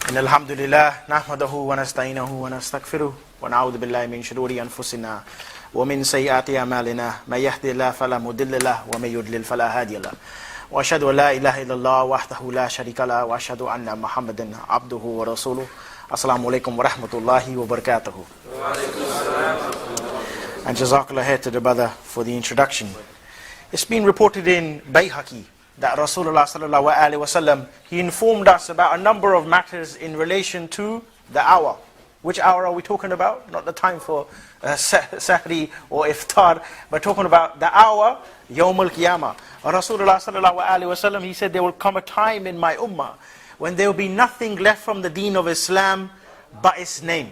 إن الحمد لله نحمده ونستعينه ونستغفره ونعوذ بالله من شرور أنفسنا ومن سيئات أعمالنا من يهد الله فلا مضل له ومن يضلل فلا هادي له وأشهد أن لا إله إلا الله وحده لا شريك له وأشهد أن محمدا عبده ورسوله Assalam Aleikum wa Rahmatullahi wa Barakatuhu. And Jazak Allahu Khayran to the brother for the introduction. It's been reported in Bayhaqi that Rasulullah sallallahu alaihi wasallam, he informed us about a number of matters in relation to the hour. Which hour are we talking about? Not the time for sahri or iftar, but talking about the hour, Yawm al-Qiyamah. Rasulullah sallallahu alaihi wasallam, he said there will come a time in my ummah when there will be nothing left from the deen of Islam but its name.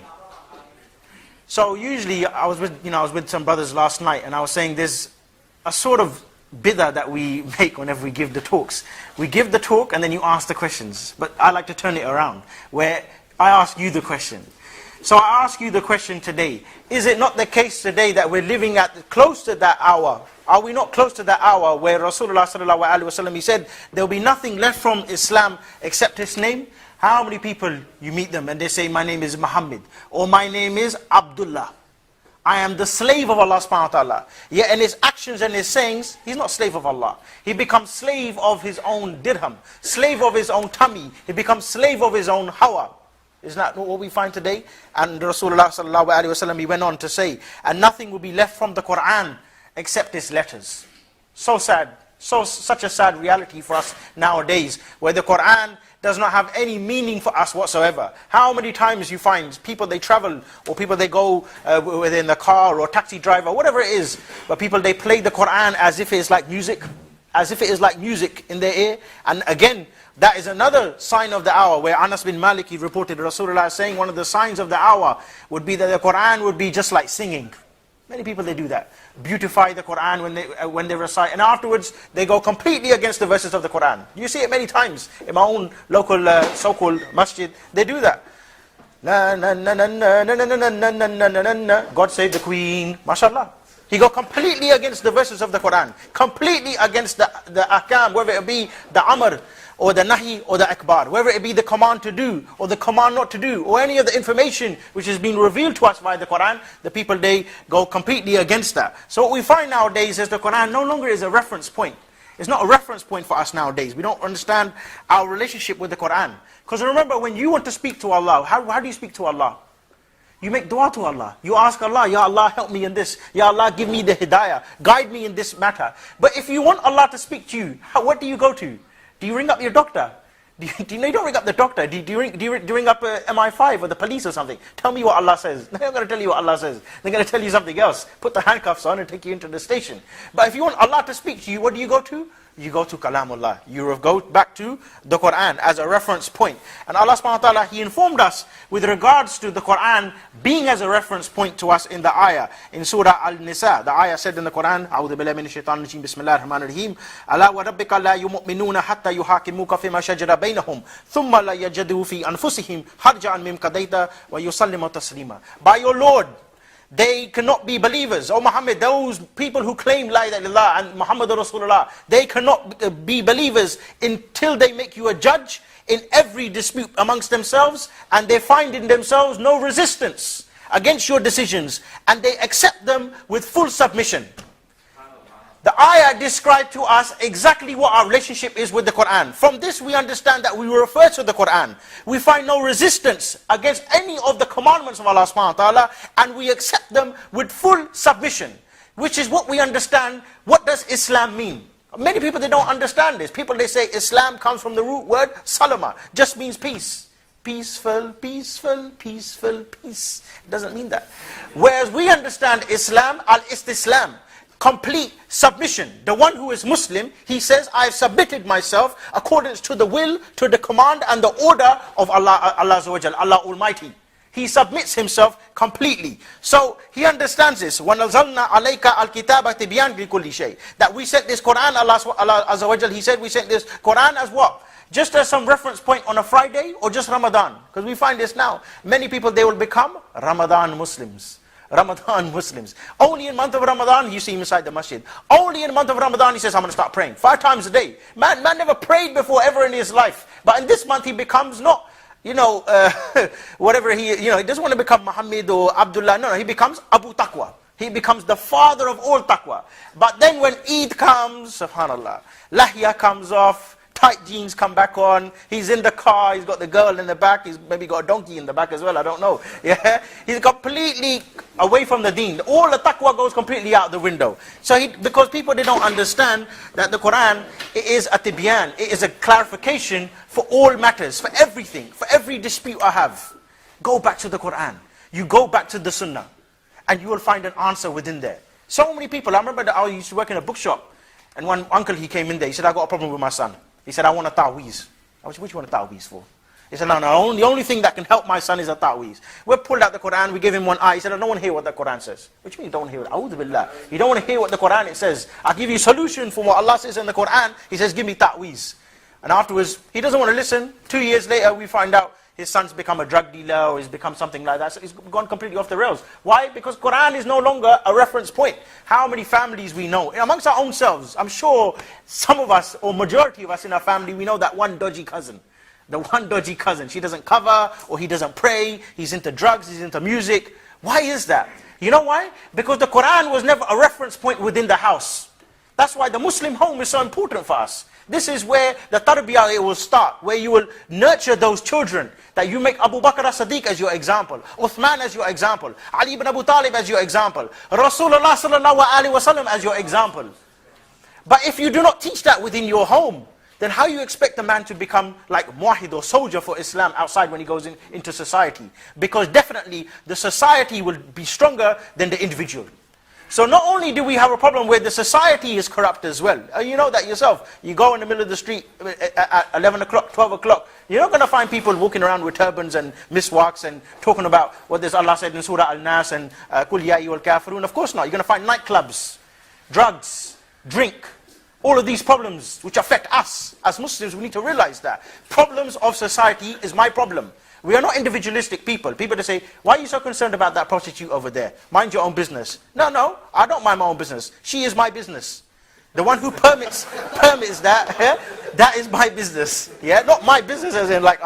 So usually I was with some brothers last night, and I was saying there's a sort of bid'ah that we make whenever we give the talks. We give the talk and then you ask the questions. But I like to turn it around, where I ask you the question. So I ask you the question today. Is it not the case today that we're living close to that hour? Are we not close to that hour where Rasulullah sallallahu alaihi wasallam, he said there will be nothing left from Islam except his name? How many people you meet them and they say, my name is Muhammad, or my name is Abdullah, I am the slave of Allah subhanahu wa ta'ala. Yet in his actions and his sayings, he's not slave of Allah. He becomes slave of his own dirham, slave of his own tummy. He becomes slave of his own hawa. Isn't that what we find today? And Rasulullah sallallahu alaihi wasallam, he went on to say, and nothing will be left from the Quran except its letters. So sad, such a sad reality for us nowadays, where the Quran does not have any meaning for us whatsoever. How many times you find people, they travel, or people they go within the car, or taxi driver, whatever it is, but people, they play the Quran as if it's like music, as if it is like music in their ear. And again, that is another sign of the hour, where Anas bin Malik, he reported Rasulullah saying one of the signs of the hour would be that the Quran would be just like singing. Many people, they do that. Beautify the Quran when they recite, and afterwards they go completely against the verses of the Quran. You see it many times in my own local so-called masjid. They do that. God save the Queen, mashallah. He go completely against the verses of the Quran, completely against the ahkam, whether it be the amr or the nahi or the akbar, whether it be the command to do or the command not to do, or any of the information which has been revealed to us by the Quran. The people, they go completely against that. So what we find nowadays is the Quran no longer is a reference point. It's not a reference point for us nowadays. We don't understand our relationship with the Quran. Because remember, when you want to speak to Allah, how do you speak to Allah? You make dua to Allah. You ask Allah, Ya Allah, help me in this. Ya Allah, give me the hidayah. Guide me in this matter. But if you want Allah to speak to you, what do you go to? Do you ring up your doctor? You don't ring up the doctor. Do you ring up MI5 or the police or something? Tell me what Allah says. They're not going to tell you what Allah says. They're going to tell you something else. Put the handcuffs on and take you into the station. But if you want Allah to speak to you, what do you go to? You go to Kalamullah. You go back to the Quran as a reference point. And Allah subhanahu wa ta'ala, he informed us with regards to the Quran being as a reference point to us in the ayah. In Surah Al-Nisa, the ayah said in the Quran, A'udhu billahi minash shaitanir rajim, Bismillahir Rahmanir Rahim, Ala wa rabbika la yu'minuna hatta yuhakimuka fima shajara bainahum, thumma la yajadu fi anfusihim harja'an mim qadaita wa yusallimu taslima. By your Lord, they cannot be believers. Oh Muhammad, those people who claim La ilaha illallah and Muhammad Rasulullah, they cannot be believers until they make you a judge in every dispute amongst themselves, and they find in themselves no resistance against your decisions, and they accept them with full submission. The ayah described to us exactly what our relationship is with the Quran. From this we understand that we refer to the Quran. We find no resistance against any of the commandments of Allah subhanahu wa ta'ala, and we accept them with full submission. Which is what we understand. What does Islam mean? Many people, they don't understand this. People, they say Islam comes from the root word salama, just means peace. Peaceful, peaceful, peaceful, peace. It doesn't mean that. Whereas we understand Islam, al-istislam, complete submission. The one who is Muslim, he says, I have submitted myself according to the will, to the command and the order of Allah Azza wa Jal, Allah Almighty. He submits himself completely. So he understands this. وَنَزَلْنَا عَلَيْكَ الْكِتَابَ تِبْيَانٍ لِكُلِّ شَيْءٍ. That we sent this Quran, Allah Azza wa Jal, he said we sent this Quran as what? Just as some reference point on a Friday, or just Ramadan? Because we find this now. Many people, they will become Ramadan Muslims. Ramadan Muslims. Only in month of Ramadan, you see him inside the masjid. Only in month of Ramadan, he says, I'm going to start praying 5 times a day. Man never prayed before ever in his life. But in this month, he becomes not whatever he doesn't want to become Muhammad or Abdullah. No, he becomes Abu Taqwa. He becomes the father of all taqwa. But then when Eid comes, subhanallah, lahya comes off, tight jeans come back on, he's in the car, he's got the girl in the back, he's maybe got a donkey in the back as well, I don't know. Yeah, he's completely away from the deen. All the taqwa goes completely out the window. So because people, they don't understand that the Quran, it is a tibyan, it is a clarification for all matters, for everything, for every dispute I have. Go back to the Quran. You go back to the Sunnah, and you will find an answer within there. So many people, I remember that I used to work in a bookshop, and one uncle, he came in there, he said, I got a problem with my son. He said, I want a ta'weez. I said, what do you want a ta'weez for? He said, no, the only thing that can help my son is a ta'weez. We pulled out the Quran, we gave him one eye. He said, I don't want to hear what the Quran says. What do you mean you don't want to hear it? A'udhu billah. You don't want to hear what the Quran it says. I'll give you a solution for what Allah says in the Quran. He says, give me ta'weez. And afterwards, he doesn't want to listen. 2 years later, we find out his son's become a drug dealer, or he's become something like that. So he's gone completely off the rails. Why? Because Quran is no longer a reference point. How many families we know? Amongst our own selves, I'm sure some of us, or majority of us in our family, we know that one dodgy cousin. The one dodgy cousin. She doesn't cover, or he doesn't pray, he's into drugs, he's into music. Why is that? You know why? Because the Quran was never a reference point within the house. That's why the Muslim home is so important for us. This is where the tarbiyah will start, where you will nurture those children, that you make Abu Bakr as-Siddiq as your example, Uthman as your example, Ali ibn Abu Talib as your example, Rasulullah sallallahu alaihi wasallam as your example. But if you do not teach that within your home, then how you expect a man to become like muwahid or soldier for Islam outside when he goes into society? Because definitely the society will be stronger than the individual. So not only do we have a problem where the society is corrupt as well. You know that yourself. You go in the middle of the street at 11 o'clock, 12 o'clock. You're not going to find people walking around with turbans and miswaks and talking about what Allah said in Surah Al-Nas and Qul Ya Ayyuhal Kafirun. Of course not. You're going to find nightclubs, drugs, drink. All of these problems which affect us as Muslims, we need to realize that. Problems of society is my problem. We are not individualistic people. People that say, why are you so concerned about that prostitute over there? Mind your own business. No, I don't mind my own business. She is my business. The one who permits that, that is my business. Yeah, not my business as in like,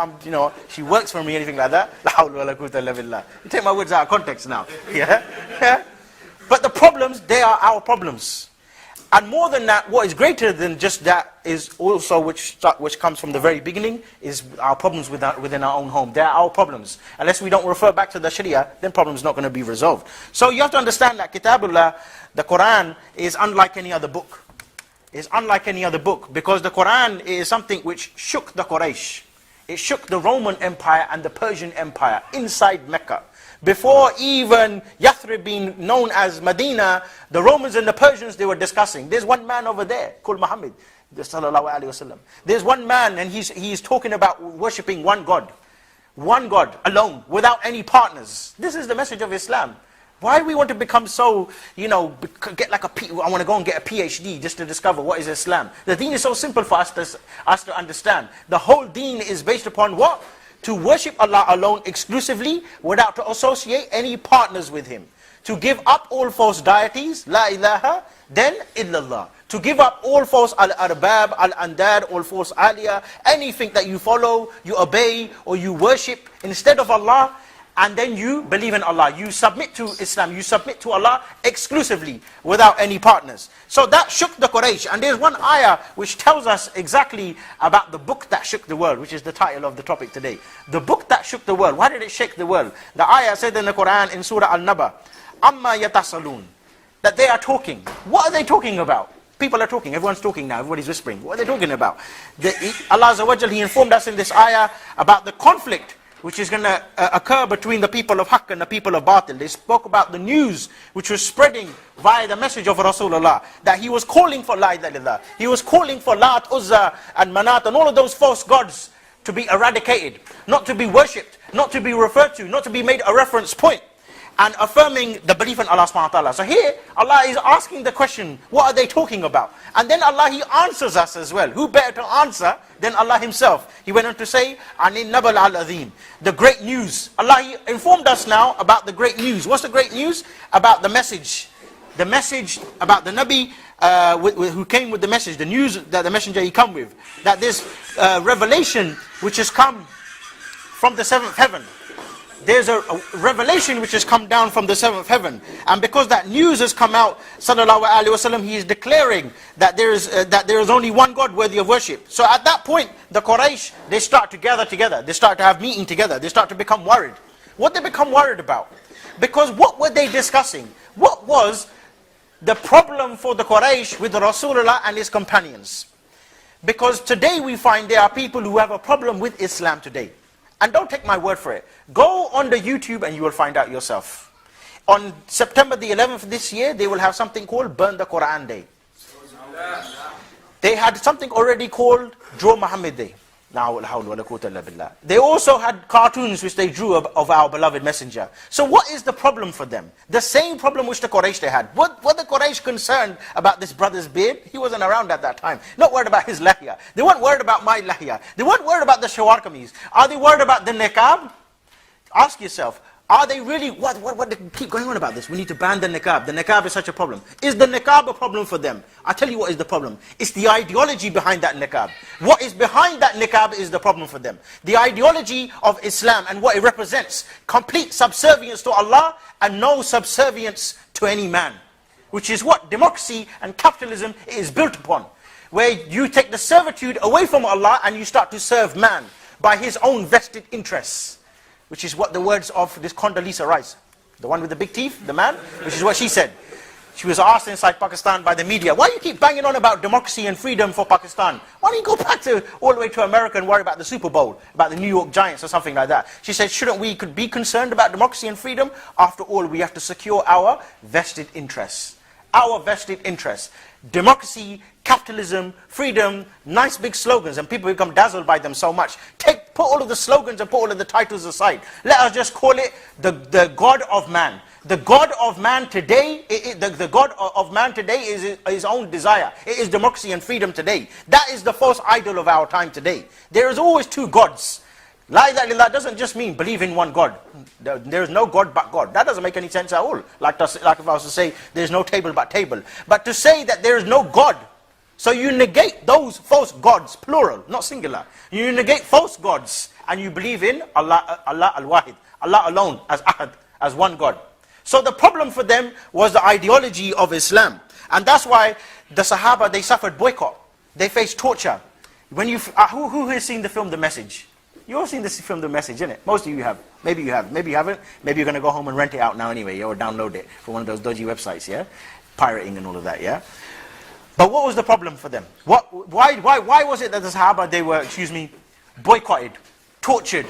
she works for me, anything like that. You take my words out of context now. Yeah. But the problems, they are our problems. And more than that, what is greater than just that is also which comes from the very beginning, is our problems within our own home. They are our problems. Unless we don't refer back to the Sharia, then problems not going to be resolved. So you have to understand that Kitabullah, the Quran, is unlike any other book. It's unlike any other book, because the Quran is something which shook the Quraysh. It shook the Roman Empire and the Persian Empire inside Mecca. Before even Yathrib being known as Medina, the Romans and the Persians, they were discussing. There's one man over there called Muhammad sallallahu alaihi wasallam. There's one man, and he's talking about worshipping one God alone, without any partners. This is the message of Islam. Why do we want to become so, I want to go and get a PhD just to discover what is Islam? The deen is so simple for us to understand. The whole deen is based upon what? To worship Allah alone exclusively, without to associate any partners with Him. To give up all false deities, la ilaha, then illallah. To give up all false al-arbab, al-andad, all false aliyah, anything that you follow, you obey, or you worship instead of Allah, and then you believe in Allah. You submit to Islam, you submit to Allah exclusively, without any partners. So that shook the Quraysh. And there's one ayah which tells us exactly about the book that shook the world, which is the title of the topic today. The book that shook the world. Why did it shake the world? The ayah said in the Quran, in Surah Al-Naba, Amma yatasalun, that they are talking. What are they talking about? People are talking, everyone's talking now, everybody's whispering. What are they talking about? Allah Azza wa Jal, He informed us in this ayah about the conflict which is going to occur between the people of Haqq and the people of Batil. They spoke about the news which was spreading via the message of Rasulullah, that he was calling for La ilaha illallah. He was calling for Lat, Uzza and Manat and all of those false gods to be eradicated, not to be worshipped, not to be referred to, not to be made a reference point, and affirming the belief in Allah subhanahu wa ta'ala. So here, Allah is asking the question, what are they talking about? And then Allah, He answers us as well. Who better to answer than Allah Himself? He went on to say, Anin Nabal al-Azim, the great news. Allah, He informed us now about the great news. What's the great news? About the message. The message about the Nabi who came with the message, the news that the messenger he come with. That this revelation which has come from the seventh heaven. There's a revelation which has come down from the seventh heaven. And because that news has come out, sallallahu alaihi wasallam, he is declaring that there is only one God worthy of worship. So at that point, the Quraysh, they start to gather together. They start to have meeting together. They start to become worried. What they become worried about? Because what were they discussing? What was the problem for the Quraysh with the Rasulullah and his companions? Because today we find there are people who have a problem with Islam today. And don't take my word for it. Go on the YouTube and you will find out yourself. On September the 11th this year, they will have something called Burn the Quran Day. They had something already called Draw Muhammad Day. They also had cartoons which they drew of our beloved messenger. So what is the problem for them? The same problem which the Quraysh they had. What the Quraysh concerned about this brother's beard? He wasn't around at that time. Not worried about his lahya. They weren't worried about my lahya. They weren't worried about the shawarkamis. Are they worried about the niqab? Ask yourself, are they really, what they keep going on about this? We need to ban the niqab. The niqab is such a problem. Is the niqab a problem for them? I'll tell you what is the problem. It's the ideology behind that niqab. What is behind that niqab is the problem for them. The ideology of Islam and what it represents. Complete subservience to Allah and no subservience to any man. Which is what democracy and capitalism is built upon. Where you take the servitude away from Allah and you start to serve man by his own vested interests. Which is what the words of this Condoleezza Rice, the one with the big teeth, the man, which is what she said. She was asked inside Pakistan by the media, why do you keep banging on about democracy and freedom for Pakistan? Why don't you go back all the way to America and worry about the Super Bowl, about the New York Giants or something like that? She said, shouldn't we be concerned about democracy and freedom? After all, we have to secure our vested interests. Our vested interests. Democracy, capitalism, freedom, nice big slogans, and people become dazzled by them so much. Put all of the slogans and put all of the titles aside. Let us just call it the God of man. The God of man today, the God of man today is his own desire. It is democracy and freedom today. That is the false idol of our time today. There is always two gods. La ilaha illallah doesn't just mean believe in one God. There is no God but God. That doesn't make any sense at all. Like if I was to say, there is no table but table. But to say that there is no God, so you negate those false gods, plural, not singular. You negate false gods, and you believe in Allah al-Wahid, Allah alone, as Ahad, as one God. So the problem for them was the ideology of Islam. And that's why the Sahaba, they suffered boycott. They faced torture. When who has seen the film The Message? You've all seen this film The Message, isn't it? Most of you have. Maybe you have. Maybe you haven't. Maybe you're going to go home and rent it out now anyway, or download it from one of those dodgy websites, yeah? Pirating and all of that, yeah? But what was the problem for them? Why was it that the Sahaba, they were, boycotted, tortured?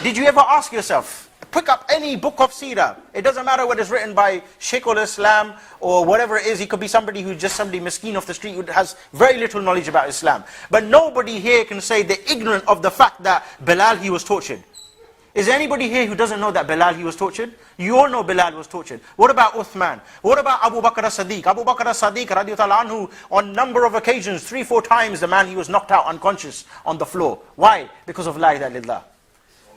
Did you ever ask yourself, pick up any book of seerah, it doesn't matter whether it's written by Shaykh al-Islam or whatever it is, he could be somebody who's just somebody miskeen off the street who has very little knowledge about Islam. But nobody here can say they're ignorant of the fact that Bilal, he was tortured. Is there anybody here who doesn't know that Bilal, he was tortured? You all know Bilal was tortured. What about Uthman? What about Abu Bakr as-Siddiq? Abu Bakr as-Siddiq, radiyallahu anhu, on a number of occasions, 3-4 times, the man, he was knocked out unconscious on the floor. Why? Because of La ilaha illallah.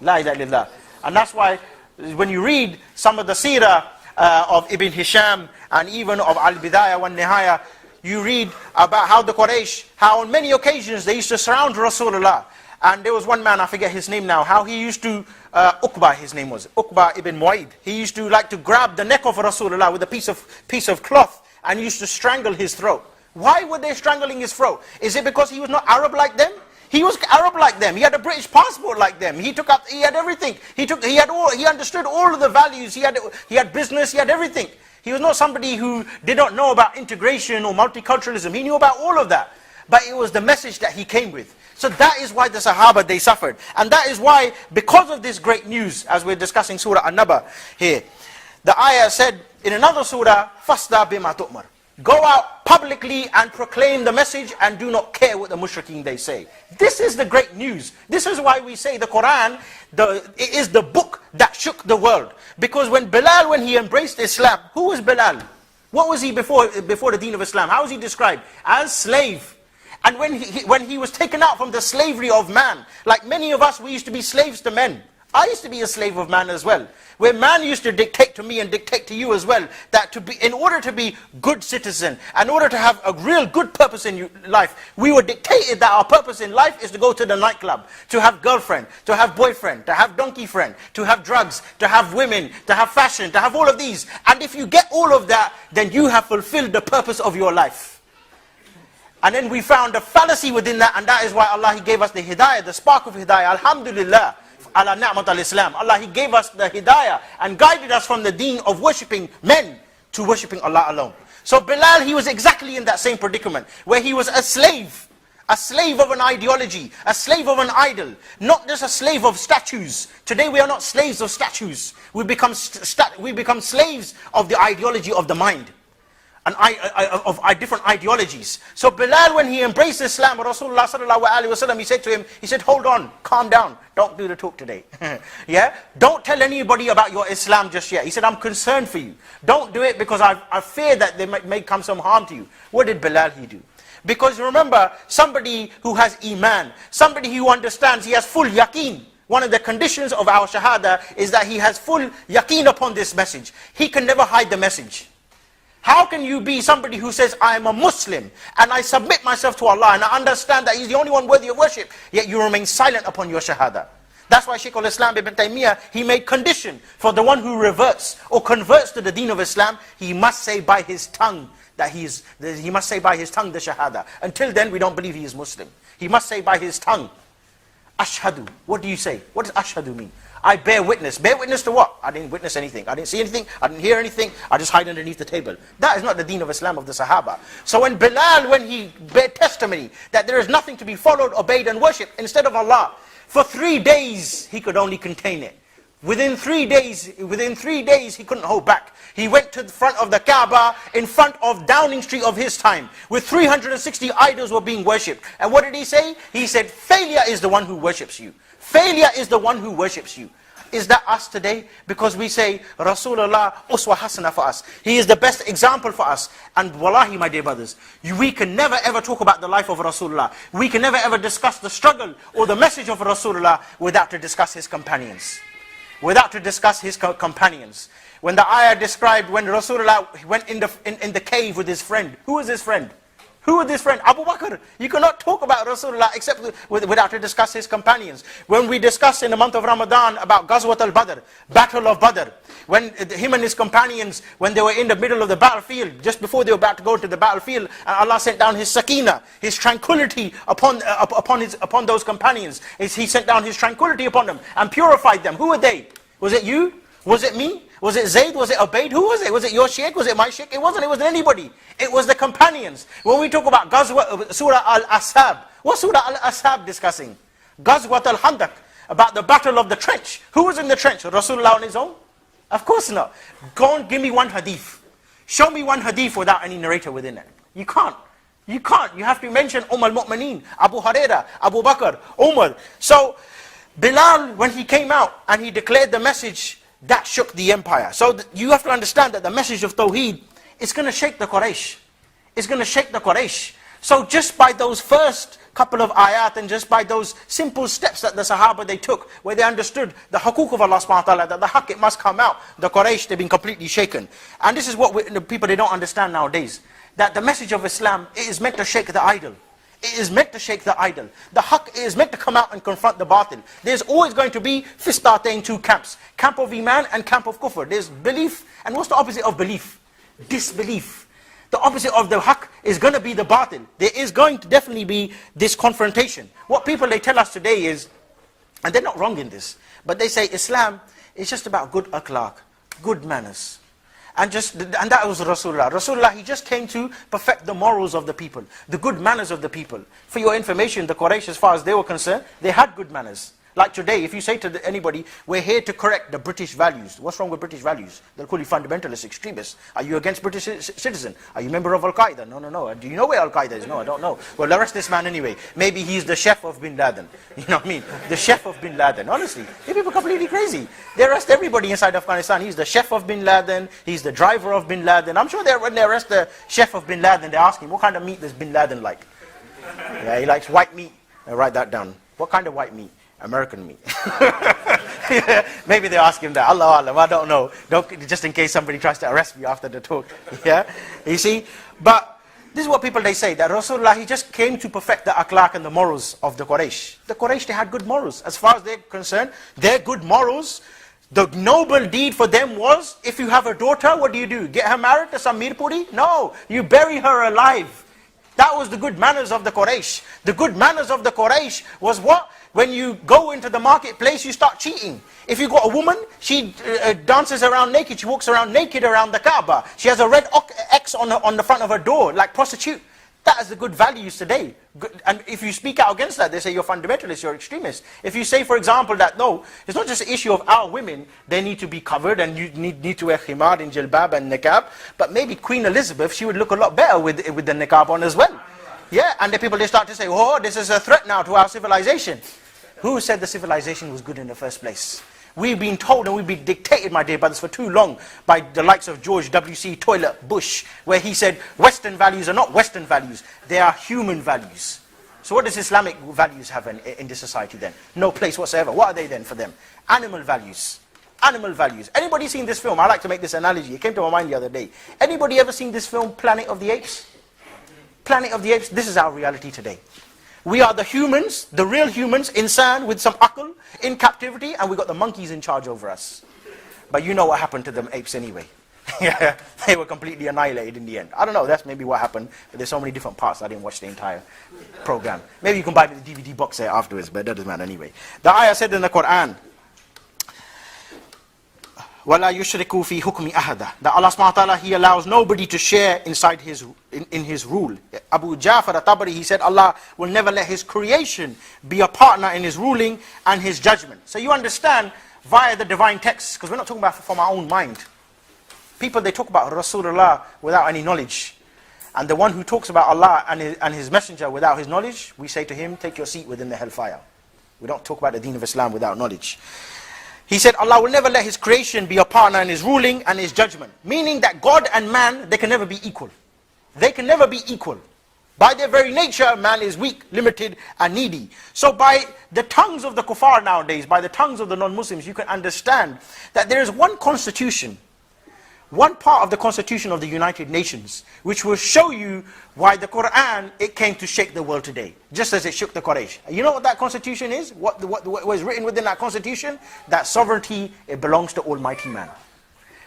La ilaha illallah. And that's why, when you read some of the seerah of Ibn Hisham, and even of Al-Bidayah wa Nihaya, you read about how the Quraysh, how on many occasions they used to surround Rasulullah. And there was one man, I forget his name now, how he used to, Uqba his name was, Uqba ibn Mu'ayd. He used to like to grab the neck of Rasulullah with a piece of cloth and used to strangle his throat. Why were they strangling his throat? Is it because he was not Arab like them? He was Arab like them. He had a British passport like them. He had everything. He understood all of the values. He had business, he had everything. He was not somebody who did not know about integration or multiculturalism. He knew about all of that. But it was the message that he came with. So that is why the Sahaba, they suffered. And that is why, because of this great news, as we're discussing Surah An-Naba here, the ayah said in another surah, فَاسْدَى بِمَا تُؤْمَرُ. Go out publicly and proclaim the message and do not care what the mushrikeen they say. This is the great news. This is why we say the Quran, it is the book that shook the world. Because when Bilal, when he embraced Islam, who was Bilal? What was he before the deen of Islam? How was he described? As slave. And when he was taken out from the slavery of man, like many of us, we used to be slaves to men. I used to be a slave of man as well. Where man used to dictate to me and dictate to you as well, that in order to be good citizen, in order to have a real good purpose in life, we were dictated that our purpose in life is to go to the nightclub, to have girlfriend, to have boyfriend, to have donkey friend, to have drugs, to have women, to have fashion, to have all of these. And if you get all of that, then you have fulfilled the purpose of your life. And then we found a fallacy within that, and that is why Allah, He gave us the hidayah, the spark of hidayah. Alhamdulillah. Ala ni'mat al-Islam. Allah, He gave us the hidayah and guided us from the deen of worshipping men to worshipping Allah alone. So Bilal, he was exactly in that same predicament, where he was a slave of an ideology, a slave of an idol, not just a slave of statues. Today we are not slaves of statues. We become slaves of the ideology of the mind, and of different ideologies. So Bilal, when he embraced Islam, Rasulullah sallallahu alaihi wasallam, he said to him, he said, hold on, calm down, don't do the talk today. Yeah, don't tell anybody about your Islam just yet. He said, I'm concerned for you. Don't do it because I fear that there may come some harm to you. What did Bilal he do? Because remember, somebody who has iman, somebody who understands, he has full yaqeen. One of the conditions of our shahada is that he has full yaqeen upon this message. He can never hide the message. How can you be somebody who says, I am a Muslim, and I submit myself to Allah, and I understand that He's the only one worthy of worship, yet you remain silent upon your shahada? That's why Shaykh al-Islam ibn Taymiyyah, he made condition for the one who reverts or converts to the deen of Islam, he must say by his tongue that he must say by his tongue the shahada. Until then, we don't believe he is Muslim. He must say by his tongue, Ashhadu. What do you say? What does Ashhadu mean? I bear witness. Bear witness to what? I didn't witness anything. I didn't see anything. I didn't hear anything. I just hide underneath the table. That is not the deen of Islam of the Sahaba. So when Bilal, when he bear testimony that there is nothing to be followed, obeyed and worshipped instead of Allah, for 3 days he could only contain it. Within 3 days, he couldn't hold back. He went to the front of the Kaaba, in front of Downing Street of his time, with 360 idols were being worshipped. And what did he say? He said, failure is the one who worships you. Failure is the one who worships you. Is that us today? Because we say, Rasulullah, uswa hasana for us. He is the best example for us. And wallahi, my dear brothers, we can never ever talk about the life of Rasulullah. We can never ever discuss the struggle or the message of Rasulullah without to discuss his companions. Without to discuss his companions. When the ayah described when Rasulullah went in the cave with his friend. Who was his friend? Who was his friend? Abu Bakr. You cannot talk about Rasulullah except without to discuss his companions. When we discuss in the month of Ramadan about Ghazwat al-Badr, Battle of Badr, when him and his companions, when they were in the middle of the battlefield, just before they were about to go to the battlefield, and Allah sent down His sakina, His tranquility upon those companions. He sent down His tranquility upon them and purified them. Who were they? Was it you? Was it me? Was it Zayd? Was it Ubayd? Who was it? Was it your sheikh? Was it my sheikh? It wasn't anybody. It was the companions. When we talk about Surah Al-Ashab, what Surah Al-Ashab discussing? Ghazwat al-Handaq, about the battle of the trench. Who was in the trench? Rasulullah on his own? Of course not. Go and give me one hadith. Show me one hadith without any narrator within it. You can't. You can't. You have to mention al-Mu'mineen, Abu Hurairah, Abu Bakr, Umar. So, Bilal, when he came out and he declared the message, that shook the empire. So you have to understand that the message of Tawheed is going to shake the Quraysh. It's going to shake the Quraysh. So just by those first couple of ayat and just by those simple steps that the Sahaba they took, where they understood the haqooq of Allah subhanahu wa ta'ala, that the haqq it must come out, the Quraysh they've been completely shaken. And this is what the people they don't understand nowadays. That the message of Islam, it is meant to shake the idol. It is meant to shake the idol. The haqq is meant to come out and confront the batil. There's always going to be fistatain, two camps. Camp of iman and camp of kufr. There's belief, and what's the opposite of belief? Disbelief. The opposite of the haqq is going to be the batil. There is going to definitely be this confrontation. What people they tell us today is, and they're not wrong in this, but they say Islam is just about good akhlaq, good manners. And that was Rasulullah. Rasulullah, he just came to perfect the morals of the people, the good manners of the people. For your information, the Quraysh, as far as they were concerned, they had good manners. Like today, if you say to anybody, we're here to correct the British values. What's wrong with British values? They'll call you fundamentalist, extremists. Are you against British citizen? Are you a member of Al-Qaeda? No. Do you know where Al-Qaeda is? No, I don't know. Well, arrest this man anyway. Maybe he's the chef of Bin Laden. You know what I mean? The chef of Bin Laden. Honestly, these people are completely crazy. They arrest everybody inside Afghanistan. He's the chef of Bin Laden. He's the driver of Bin Laden. I'm sure when they arrest the chef of Bin Laden, they ask him, what kind of meat does Bin Laden like? Yeah, he likes white meat. Write that down. What kind of white meat? American meat. Maybe they ask him that. Allah Alam, I don't know. Just in case somebody tries to arrest me after the talk. Yeah, you see. But this is what people they say, that Rasulullah, he just came to perfect the akhlaq and the morals of the Quraysh. The Quraysh, they had good morals. As far as they're concerned, their good morals, the noble deed for them was, if you have a daughter, what do? Get her married to some Mirpuri? No, you bury her alive. That was the good manners of the Quraysh. The good manners of the Quraysh was what? When you go into the marketplace, you start cheating. If you got a woman, she dances around naked, she walks around naked around the Kaaba. She has a red X on the front of her door, like prostitute. That is the good values today. And if you speak out against that, they say you're fundamentalist, you're extremist. If you say, for example, that no, it's not just an issue of our women, they need to be covered and you need to wear khimar and jilbab and niqab, but maybe Queen Elizabeth, she would look a lot better with the niqab on as well. Yeah, and the people, they start to say, oh, this is a threat now to our civilization. Who said the civilization was good in the first place? We've been told and we've been dictated, my dear brothers, for too long by the likes of George W.C. Toilet Bush, where he said Western values are not Western values, they are human values. So what does Islamic values have in this society then? No place whatsoever. What are they then for them? Animal values. Animal values. Anybody seen this film? I like to make this analogy. It came to my mind the other day. Anybody ever seen this film, Planet of the Apes? Planet of the Apes, this is our reality today. We are the humans, the real humans, insan with some akal, in captivity, and we got the monkeys in charge over us. But you know what happened to them apes anyway. They were completely annihilated in the end. I don't know, that's maybe what happened, but there's so many different parts, I didn't watch the entire program. Maybe you can buy the DVD box set afterwards, but that doesn't matter anyway. The ayah said in the Quran, وَلَا يُشْرِكُوا فِي حُكْمِ أَحَدًا, that Allah subhanahu wa ta'ala, He allows nobody to share inside in His rule. Abu Ja'far al-Tabari, he said, Allah will never let His creation be a partner in His ruling and His judgment. So you understand via the divine texts, because we're not talking about from our own mind. People, they talk about Rasulullah without any knowledge. And the one who talks about Allah and his messenger without his knowledge, we say to him, take your seat within the hellfire. We don't talk about the deen of Islam without knowledge. He said, Allah will never let His creation be a partner in His ruling and His judgment. Meaning that God and man, they can never be equal. They can never be equal. By their very nature, man is weak, limited, and needy. So by the tongues of the kuffar nowadays, by the tongues of the non-Muslims, you can understand that there is one constitution, one part of the constitution of the United Nations, which will show you why the Quran, it came to shake the world today, just as it shook the Quraysh. You know what that constitution is? What was written within that constitution? That sovereignty, it belongs to Almighty Man.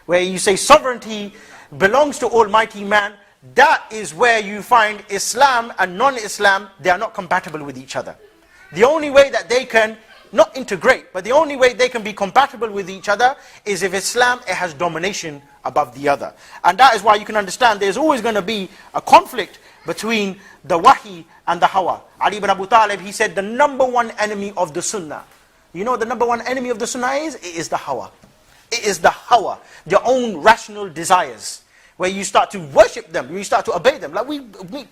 Where you say sovereignty belongs to Almighty Man, that is where you find Islam and non-Islam, they are not compatible with each other. The only way that they can not integrate, but the only way they can be compatible with each other is if Islam, it has domination above the other. And that is why you can understand there's always going to be a conflict between the wahi and the hawa. Ali ibn Abu Talib, he said the number one enemy of the sunnah. You know what the number one enemy of the sunnah is? It is the hawa. It is the hawa, your own rational desires. Where you start to worship them, you start to obey them. Like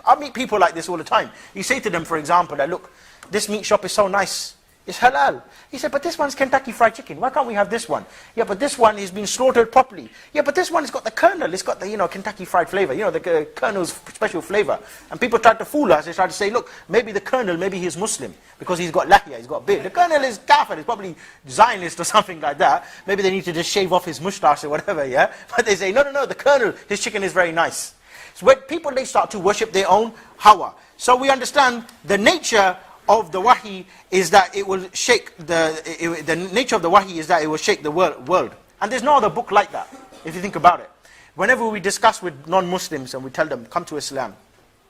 I meet people like this all the time. You say to them, for example, that look, this meat shop is so nice. It's halal. He said, but this one's Kentucky Fried Chicken. Why can't we have this one? Yeah, but this one is been slaughtered properly. Yeah, but this one has got the kernel. It's got the, Kentucky Fried flavor. The kernel's special flavor. And people tried to fool us. They tried to say, look, maybe the kernel, maybe he's Muslim. Because he's got lahya, he's got beard. The kernel is kafir. He's probably Zionist or something like that. Maybe they need to just shave off his mustache or whatever, yeah? But they say, no, the kernel, his chicken is very nice. So when people, they start to worship their own hawa. So we understand the nature of the wahi is that it will shake the nature of the wahi is that it will shake the world. And there's no other book like that, if you think about it. Whenever we discuss with non-Muslims and we tell them, come to Islam,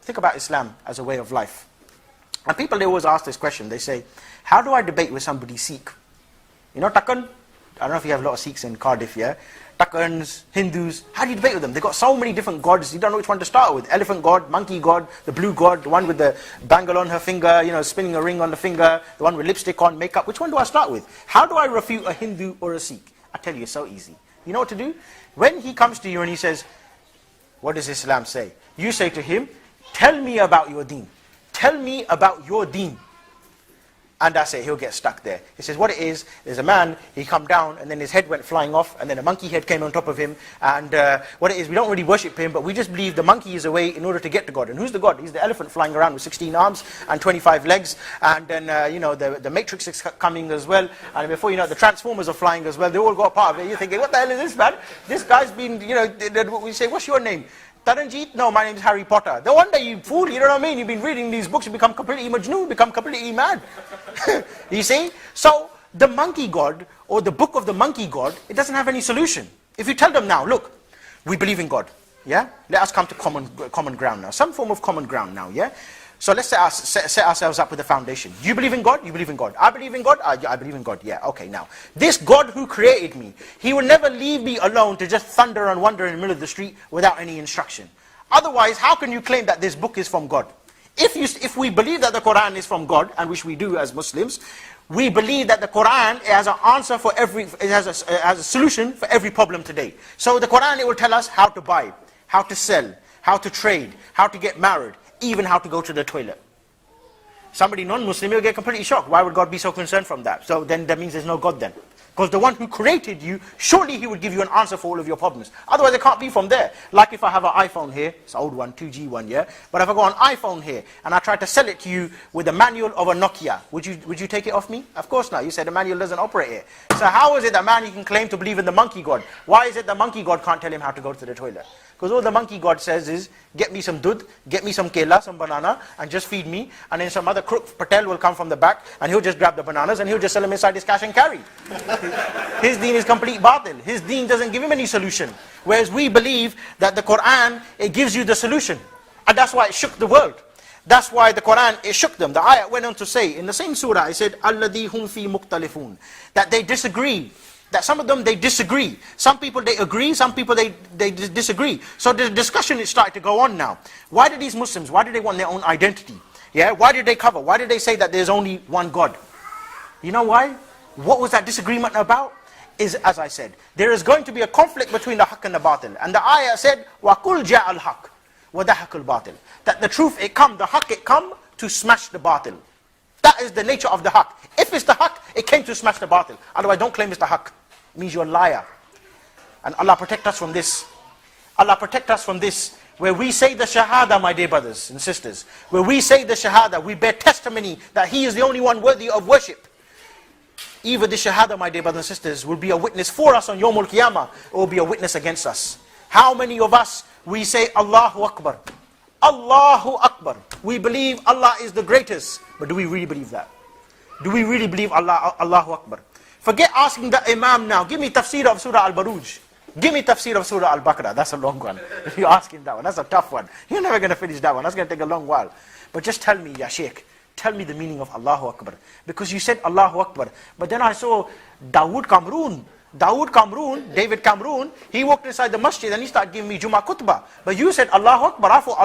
think about Islam as a way of life. And people, they always ask this question. They say, how do I debate with somebody Sikh? Takkan? I don't know if you have a lot of Sikhs in Cardiff, yeah? Takkans, Hindus, how do you debate with them? They've got so many different gods, you don't know which one to start with. Elephant god, monkey god, the blue god, the one with the bangle on her finger, spinning a ring on the finger, the one with lipstick on, makeup. Which one do I start with? How do I refute a Hindu or a Sikh? I tell you, it's so easy. You know what to do? When he comes to you and he says, what does Islam say? You say to him, tell me about your deen. Tell me about your deen. And that's it, he'll get stuck there. He says what it is, there's a man, he come down and then his head went flying off and then a monkey head came on top of him. And what it is, we don't really worship him, but we just believe the monkey is a way in order to get to God. And who's the God? He's the elephant flying around with 16 arms and 25 legs. And then, the Matrix is coming as well. And before you know it, the Transformers are flying as well. They all got part of it. You're thinking, what the hell is this, man? This guy's been, we say, what's your name? Taranjeet? No, my name is Harry Potter. No wonder you fool, you know what I mean? You've been reading these books, you become completely majnoon, you become completely mad. You see? So, the monkey god, or the book of the monkey god, it doesn't have any solution. If you tell them now, look, we believe in God, yeah? Let us come to common ground now. Some form of common ground now, yeah? So let's set ourselves up with a foundation. You believe in God? You believe in God. I believe in God? I believe in God. Yeah, okay, now. This God who created me, He will never leave me alone to just thunder and wander in the middle of the street without any instruction. Otherwise, how can you claim that this book is from God? If we believe that the Quran is from God, and which we do as Muslims, we believe that the Quran has an answer for it has a solution for every problem today. So the Quran, it will tell us how to buy, how to sell, how to trade, how to get married, even how to go to the toilet. Somebody non-Muslim will get completely shocked. Why would God be so concerned from that? So then that means there's no God then. Because the one who created you, surely He would give you an answer for all of your problems. Otherwise it can't be from there. Like if I have an iPhone here, it's an old one, 2G one, yeah? But if I go on iPhone here, and I try to sell it to you with the manual of a Nokia, would you take it off me? Of course not. You said the manual doesn't operate it. So how is it that man, you can claim to believe in the monkey god? Why is it the monkey god can't tell him how to go to the toilet? Because all the monkey god says is, get me some dudh, get me some kela, some banana, and just feed me. And then some other crook, Patel, will come from the back, and he'll just grab the bananas, and he'll just sell them inside his cash and carry. His deen is complete batil. His deen doesn't give him any solution. Whereas we believe that the Quran, it gives you the solution. And that's why it shook the world. That's why the Quran, it shook them. The ayah went on to say, in the same surah, it said, الَّذِي هُمْ فِي مُخْتَلِفُونَ, that they disagree. That some of them, they disagree. Some people, they agree. Some people, they disagree. So the discussion is starting to go on now. Why do these Muslims, why do they want their own identity? Yeah, why did they cover? Why did they say that there's only one God? You know why? What was that disagreement about? Is, as I said, there is going to be a conflict between the haqq and the batil. And the ayah said, وَقُلْ جَاءَ الْحَقِّ وَدَحَقَ الْبَاطِلِ, that the truth, it come, the haqq, it come to smash the batil. That is the nature of the haqq. If it's the haqq, it came to smash the batil. Otherwise, don't claim it's the haqq. It means you're a liar. And Allah protect us from this. Allah protect us from this. Where we say the shahada, my dear brothers and sisters, where we say the shahada, we bear testimony that He is the only one worthy of worship. Even the shahada, my dear brothers and sisters, will be a witness for us on Yawmul Qiyamah, or will be a witness against us. How many of us, we say Allahu Akbar, Allahu Akbar. We believe Allah is the greatest. But do we really believe that? Do we really believe Allahu Akbar? Forget asking the Imam now, give me tafsir of Surah Al-Baruj. Give me tafsir of Surah Al-Baqarah. That's a long one. If you ask him that one, that's a tough one. You're never going to finish that one. That's going to take a long while. But just tell me, Ya Shaykh, tell me the meaning of Allahu Akbar. Because you said Allahu Akbar. But then I saw David Kamroon, he walked inside the masjid and he started giving me Jummah Khutbah. But you said Allahu Akbar. I thought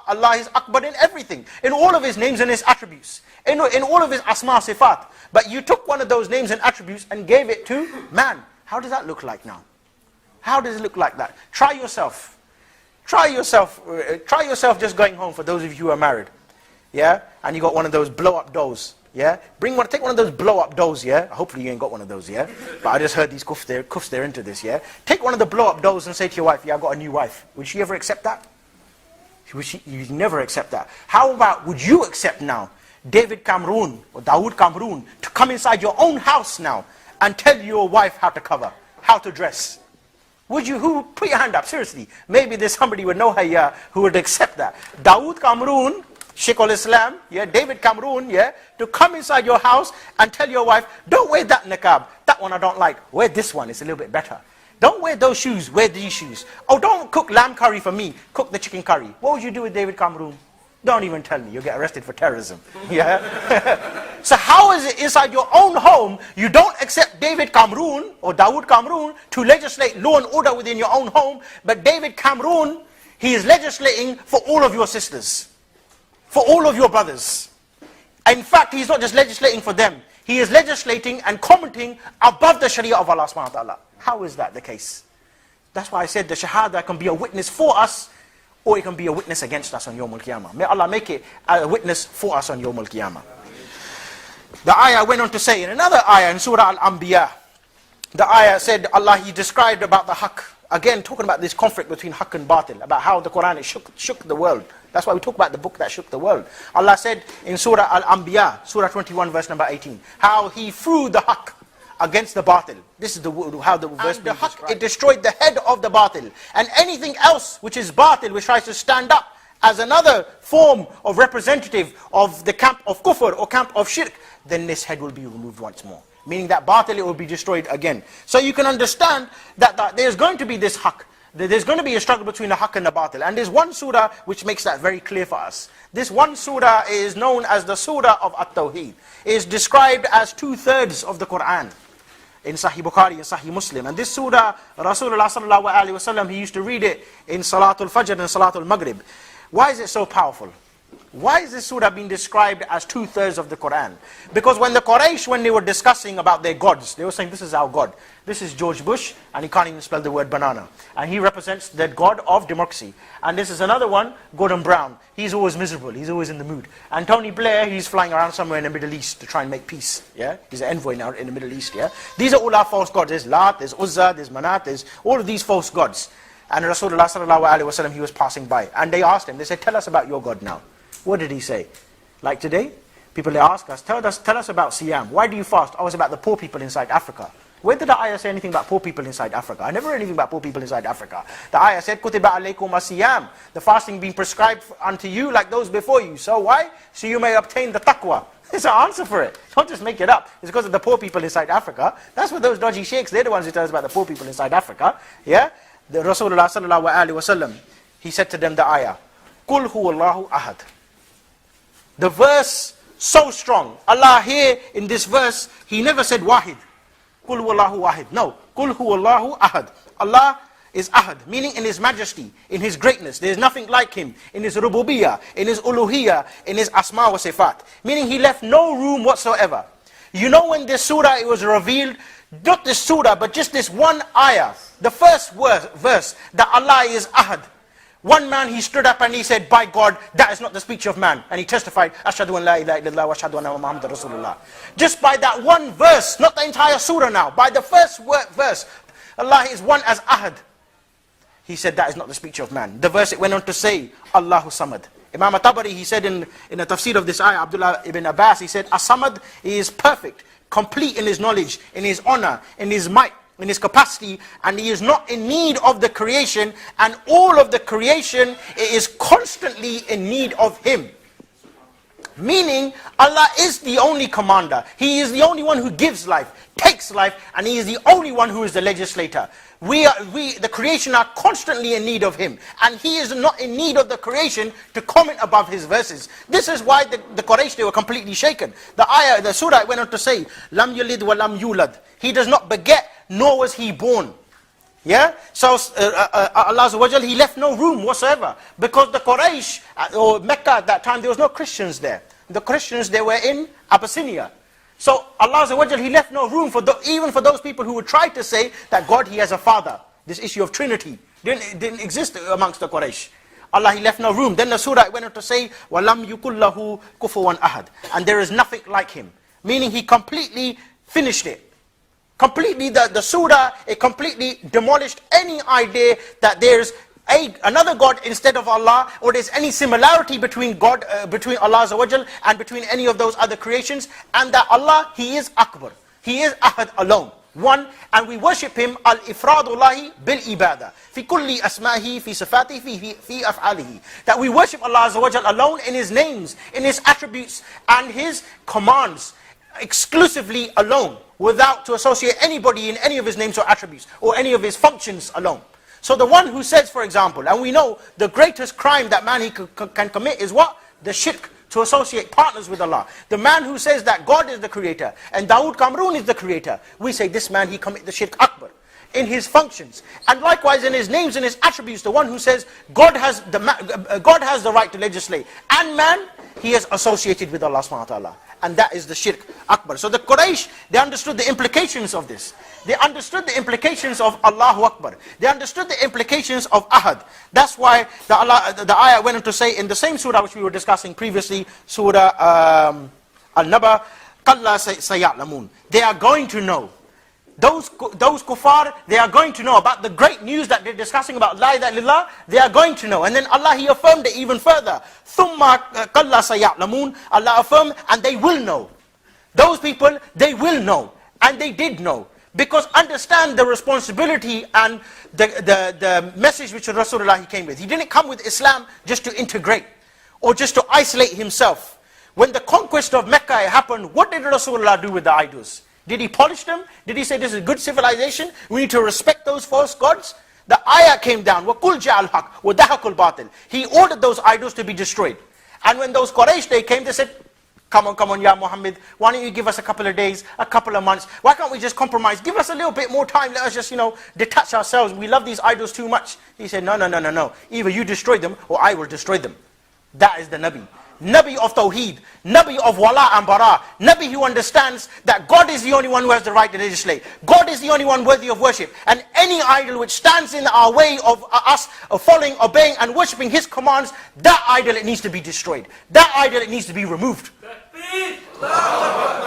Allah is Akbar in everything. In all of His names and His attributes. In all of His asma sifat. But you took one of those names and attributes and gave it to man. How does that look like now? How does it look like that? Try yourself. Try yourself just going home, for those of you who are married. Yeah? And you got one of those blow-up dolls. Yeah? Take one of those blow-up dolls, yeah? Hopefully you ain't got one of those, yeah? But I just heard these kuffs, they're into this, yeah? Take one of the blow-up dolls and say to your wife, yeah, I've got a new wife. Would she ever accept that? You'd never accept that. How about, would you accept now, David Kamroon, or Dawood Kamroon, to come inside your own house now, and tell your wife how to cover, how to dress? Would you? Put your hand up, seriously. Maybe there's somebody with no hayya who would accept that. Dawood Kamroon, Sheikh al-Islam, yeah, David Kamroon, yeah, to come inside your house and tell your wife, don't wear that niqab, that one I don't like, wear this one, it's a little bit better. Don't wear those shoes, wear these shoes. Oh, don't cook lamb curry for me, cook the chicken curry. What would you do with David Kamroon? Don't even tell me, you'll get arrested for terrorism. Yeah. So how is it inside your own home, you don't accept David Kamroon or Dawood Kamroon to legislate law and order within your own home, but David Kamroon, he is legislating for all of your sisters, for all of your brothers. In fact, he's not just legislating for them, he is legislating and commenting above the Sharia of Allah subhanahu wa ta'ala. How is that the case? That's why I said the Shahada can be a witness for us, or it can be a witness against us on Yawmul Qiyamah. May Allah make it a witness for us on Yawmul Qiyamah. The ayah went on to say in another ayah in Surah Al-Anbiya, the ayah said, Allah, He described about the haqq. Again, talking about this conflict between haqq and batil, about how the Quran shook the world. That's why we talk about the book that shook the world. Allah said in Surah Al-Anbiya, Surah 21, verse number 18, how He threw the haqq against the batil. This is how the verse being described. It destroyed the head of the batil. And anything else which is batil, which tries to stand up as another form of representative of the camp of kufr or camp of shirk, then this head will be removed once more. Meaning that batil, it will be destroyed again. So you can understand that there's going to be this haqq. There's going to be a struggle between the haqq and the batil. And there's one surah which makes that very clear for us. This one surah is known as the surah of At-Tawheed. It is described as 2/3 of the Quran in Sahih Bukhari and Sahih Muslim. And this surah, Rasulullah sallallahu alaihi wasallam, he used to read it in Salatul Fajr and Salatul Maghrib. Why is it so powerful? Why is this surah being described as 2/3 of the Quran? Because when the Quraysh, when they were discussing about their gods, they were saying, this is our God. This is George Bush, and he can't even spell the word banana. And he represents the God of democracy. And this is another one, Gordon Brown. He's always miserable. He's always in the mood. And Tony Blair, he's flying around somewhere in the Middle East to try and make peace. Yeah, he's an envoy now in the Middle East. Yeah, these are all our false gods. There's Lat, there's Uzza, there's Manat, there's all of these false gods. And Rasulullah sallallahu alaihi wasallam, he was passing by, and they asked him. They said, tell us about your God now. What did he say? Like today, people they ask us, tell us about Siyam. Why do you fast? Oh, it's about the poor people inside Africa. Where did the ayah say anything about poor people inside Africa? I never read anything about poor people inside Africa. The ayah said, Kutiba Aleikum Siyam. The fasting being prescribed unto you like those before you. So why? So you may obtain the taqwa. It's an answer for it. Don't just make it up. It's because of the poor people inside Africa. That's what those dodgy sheikhs, they're the ones who tell us about the poor people inside Africa. Yeah? The Rasulullah sallallahu alaihi wasallam, he said to them the ayah, Qul huwallahu ahad. The verse, so strong. Allah here in this verse, He never said wahid. Qul huwallahu wahid. No. Qul huwallahu ahad. Allah is ahad, meaning in His majesty, in His greatness. There is nothing like Him. In His rububiyyah, in His uluhiyyah, in His asma wa sifat. Meaning He left no room whatsoever. You know when this surah, it was revealed, not this surah, but just this one ayah, the first verse, that Allah is ahad. One man, he stood up and he said, by God, that is not the speech of man. And he testified, Ashhadu an la ilaha illallah wa ashhadu anna Muhammadan Rasulullah. Just by that one verse, not the entire surah now, by the first verse, Allah is one as ahad. He said, that is not the speech of man. The verse, it went on to say, Allahu Samad. Imam At-Tabari, he said in the tafsir of this ayah, Abdullah ibn Abbas, he said, As-Samad, he is perfect, complete in his knowledge, in his honor, in his might, in his capacity, and he is not in need of the creation, and all of the creation is constantly in need of him. Meaning, Allah is the only commander. He is the only one who gives life, takes life, and He is the only one who is the legislator. The creation are constantly in need of Him, and He is not in need of the creation to comment above His verses. This is why the Quraysh, they were completely shaken. The surah went on to say, Lam yalid wa lam yulad. He does not beget, nor was He born. Yeah? So Allah Azza wa Jal, He left no room whatsoever. Because the Quraysh, or Mecca at that time, there was no Christians there. The Christians, they were in Abyssinia. So Allah Azza wa Jal, He left no room for even for those people who would try to say that God, He has a father. This issue of Trinity didn't exist amongst the Quraysh. Allah, He left no room. Then the surah went on to say, وَلَمْ يُكُلْ لَهُ كُفُوًا أَحَدٍ. And there is nothing like Him. Meaning He completely finished it. Completely, the surah, it completely demolished any idea that there's another God instead of Allah, or there's any similarity between God, between Allah Azza wa Jal and between any of those other creations, and that Allah, He is Akbar. He is Ahad alone. One, and we worship Him, al-ifradullahi bil-ibadah. Fi kulli asmahi, fi sifatihi, fi af'alihi. That we worship Allah Azza wa Jal alone in His names, in His attributes, and His commands, exclusively alone, without to associate anybody in any of His names or attributes, or any of His functions alone. So the one who says, for example, and we know the greatest crime that man can commit is what? The shirk, to associate partners with Allah. The man who says that God is the creator, and Dawood Kamrun is the creator, we say this man, he commit the shirk akbar in his functions. And likewise in his names and his attributes, the one who says God has the right to legislate, and man, he is associated with Allah subhanahu wa ta'ala. And that is the shirk akbar. So the Quraysh, they understood the implications of this. They understood the implications of Allahu Akbar. They understood the implications of Ahad. That's why the ayah went on to say in the same surah which we were discussing previously, Surah Al-Naba, قَلَّا سَيَعْلَمُونَ. They are going to know. Those kuffar, they are going to know about the great news that they're discussing about La ilaha illallah. They are going to know. And then Allah, He affirmed it even further. ثُمَّ قَلَّا سَيَعْلَمُونَ. Allah affirmed, and they will know. Those people, they will know. And they did know. Because understand the responsibility and the message which Rasulullah came with. He didn't come with Islam just to integrate or just to isolate himself. When the conquest of Mecca happened, what did Rasulullah do with the idols? Did he polish them? Did he say this is good civilization? We need to respect those false gods? The ayah came down. وَقُلْ جَعَ الْحَقِّ وَدَحَقُ الْبَاطِلِ. He ordered those idols to be destroyed. And when those Quraysh, they came, they said, come on, Ya Muhammad, why don't you give us a couple of days, a couple of months? Why can't we just compromise? Give us a little bit more time. Let us just, detach ourselves. We love these idols too much. He said, no. Either you destroy them or I will destroy them. That is the Nabi. Nabi of Tawheed, Nabi of Wala and Bara, Nabi who understands that God is the only one who has the right to legislate. God is the only one worthy of worship. And any idol which stands in our way of us following, obeying and worshipping His commands, that idol, it needs to be destroyed. That idol, it needs to be removed.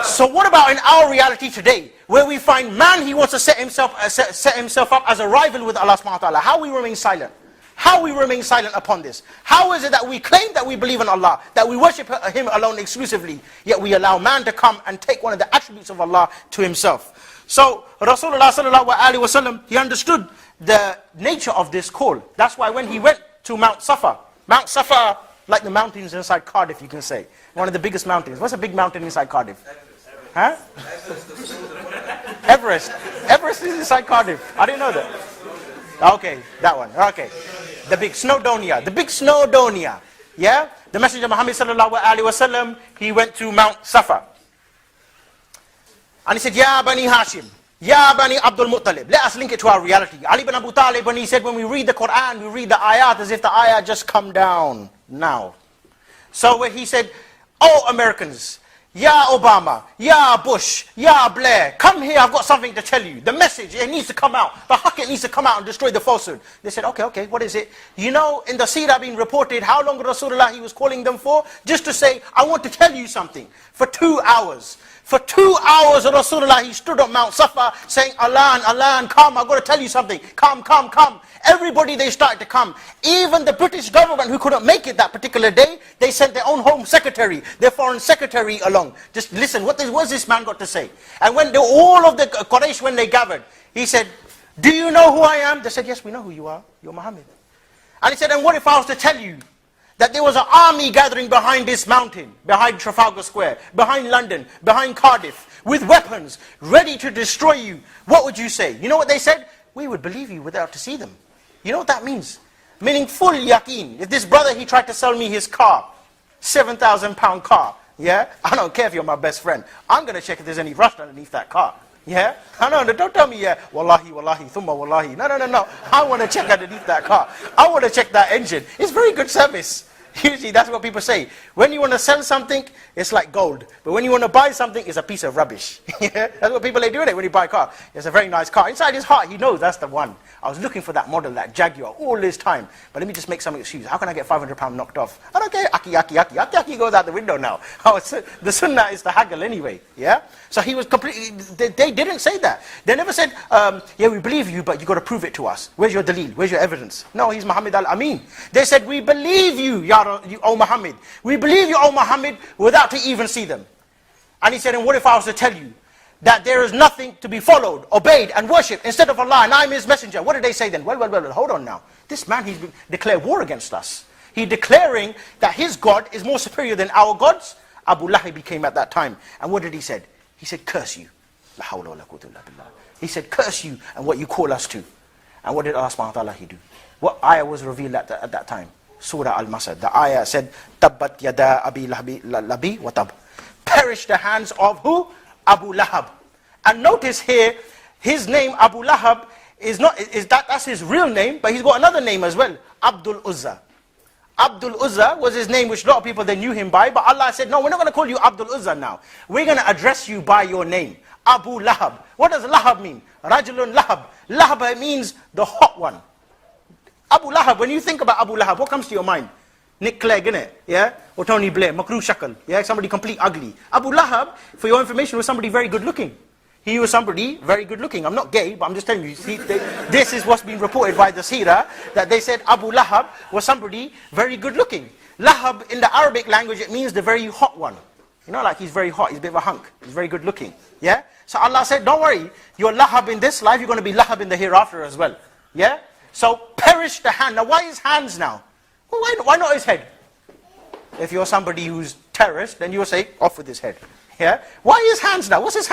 So what about in our reality today, where we find man, he wants to set himself up as a rival with Allah subhanahu wa ta'ala? How we remain silent? How we remain silent upon this? How is it that we claim that we believe in Allah, that we worship Him alone exclusively, yet we allow man to come and take one of the attributes of Allah to himself? So Rasulullah sallallahu alaihi wasallam, he understood the nature of this call. That's why when he went to Mount Safa, like the mountains inside Cardiff, you can say, one of the biggest mountains. What's a big mountain inside Cardiff? Huh? Everest. Everest is inside Cardiff. I didn't know that. Okay, that one. Okay. The big Snowdonia. The big Snowdonia. Yeah? The Messenger Muhammad sallallahu alaihi wasallam, he went to Mount Safa. And he said, Ya Bani Hashim, Ya Bani Abdul Muttalib. Let us link it to our reality. Ali bin Abu Talib, when he said, when we read the Quran, we read the ayat as if the ayat just come down now. So where he said, oh Americans, Ya Obama, Ya Bush, Ya Blair, come here, I've got something to tell you. The message, it needs to come out. The haqq, it needs to come out and destroy the falsehood. They said, okay, what is it? You know, in the seerah being reported, how long Rasulullah he was calling them for? Just to say, I want to tell you something. For 2 hours. For 2 hours, Rasulullah, he stood on Mount Safa saying, Alan, come, I've got to tell you something. Come. Everybody, they started to come. Even the British government who couldn't make it that particular day, they sent their own home secretary, their foreign secretary along. Just listen, what's this man got to say? And when all of the Quraysh, when they gathered, he said, do you know who I am? They said, yes, we know who you are. You're Muhammad. And he said, and what if I was to tell you that there was an army gathering behind this mountain, behind Trafalgar Square, behind London, behind Cardiff, with weapons, ready to destroy you? What would you say? You know what they said? We would believe you without to see them. You know what that means? Meaning full yaqeen. If this brother, he tried to sell me his car, 7,000 pound car, yeah? I don't care if you're my best friend. I'm going to check if there's any rust underneath that car. Yeah? Don't tell me, yeah, wallahi, thumma wallahi. No. I want to check underneath that car. I want to check that engine. It's very good service. Usually that's what people say. When you want to sell something, it's like gold. But when you want to buy something, it's a piece of rubbish. Yeah? That's what people, they do when you buy a car. It's a very nice car. Inside his heart, he knows that's the one. I was looking for that model, that Jaguar, all this time. But let me just make some excuse. How can I get 500 pound knocked off? I don't care. Aki goes out the window now. The sunnah is the haggle anyway. Yeah? So he was completely, they didn't say that. They never said, yeah, we believe you, but you got to prove it to us. Where's your dalil? Where's your evidence? No, he's Muhammad al-Amin. They said, we believe you, O Muhammad. We believe you, O Muhammad, without to even see them. And he said, and what if I was to tell you that there is nothing to be followed, obeyed, and worshipped instead of Allah, and I'm His messenger? What did they say then? Well, hold on now. This man, he's declared war against us. He's declaring that his God is more superior than our gods. Abu Lahab became at that time. And what did he say? He said, curse you. La hawla wa la quwwata illa billah. He said, curse you and what you call us to. And what did Allah subhanahu wa ta'ala do? What ayah was revealed at that time? Surah Al-Masad. The ayah said, Tabbat yada abi labi wa tab. Perish the hands of who? Abu Lahab. And notice here, his name Abu Lahab that's his real name, but he's got another name as well, Abdul Uzza. Abdul Uzza was his name, which a lot of people, they knew him by, but Allah said, no, we're not going to call you Abdul Uzza now. We're going to address you by your name, Abu Lahab. What does Lahab mean? Rajulun Lahab. Lahab means the hot one. Abu Lahab, when you think about Abu Lahab, what comes to your mind? Nick Clegg, innit? Yeah? Or Tony Blair, Makru Shakal. Yeah? Somebody complete ugly. Abu Lahab, for your information, was somebody very good looking. He was somebody very good looking. I'm not gay, but I'm just telling you, see, this is what's been reported by the Seerah, that they said Abu Lahab was somebody very good looking. Lahab, in the Arabic language, it means the very hot one. You know, like he's very hot, he's a bit of a hunk. He's very good looking. Yeah? So Allah said, don't worry, you're Lahab in this life, you're going to be Lahab in the hereafter as well. Yeah? So perish the hand. Now why his hands now? Well, why not his head? If you're somebody who's terrorist, then you'll say, off with his head. Yeah? Why his hands now? What's his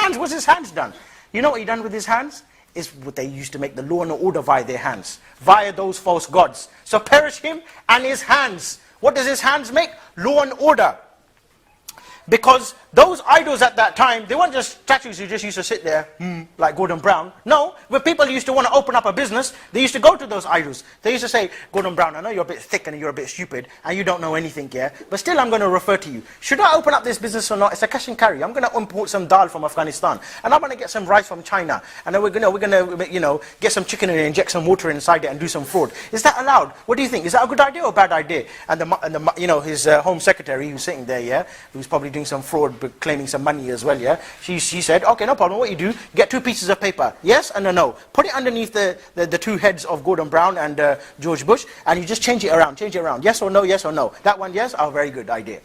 hands done? You know what he done with his hands? Is what they used to make the law and order via their hands. Via those false gods. So perish him and his hands. What does his hands make? Law and order. Because those idols at that time, they weren't just statues who just used to sit there, like Gordon Brown. No, when people used to want to open up a business, they used to go to those idols. They used to say, Gordon Brown, I know you're a bit thick and you're a bit stupid, and you don't know anything, yeah? But still I'm going to refer to you. Should I open up this business or not? It's a cash and carry. I'm going to import some dal from Afghanistan, and I'm going to get some rice from China, and then we're going to get some chicken and inject some water inside it and do some fraud. Is that allowed? What do you think? Is that a good idea or a bad idea? And his home secretary who's sitting there, yeah, who's probably doing some fraud but claiming some money as well, yeah, she said, okay, no problem, what you do, get 2 pieces of paper, yes and a no, put it underneath the 2 heads of Gordon Brown and George Bush, and you just change it around, yes or no, yes or no, that one yes, oh, very good idea.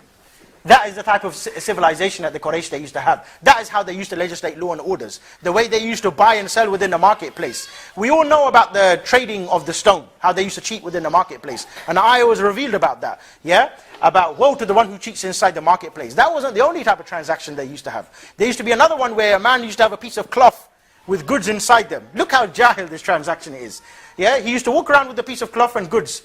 That is the type of civilization that the Quraysh they used to have. That is how they used to legislate law and orders. The way they used to buy and sell within the marketplace. We all know about the trading of the stone, how they used to cheat within the marketplace. And the ayah was revealed about that. Yeah? About woe to the one who cheats inside the marketplace. That wasn't the only type of transaction they used to have. There used to be another one where a man used to have a piece of cloth with goods inside them. Look how jahil this transaction is. Yeah? He used to walk around with a piece of cloth and goods.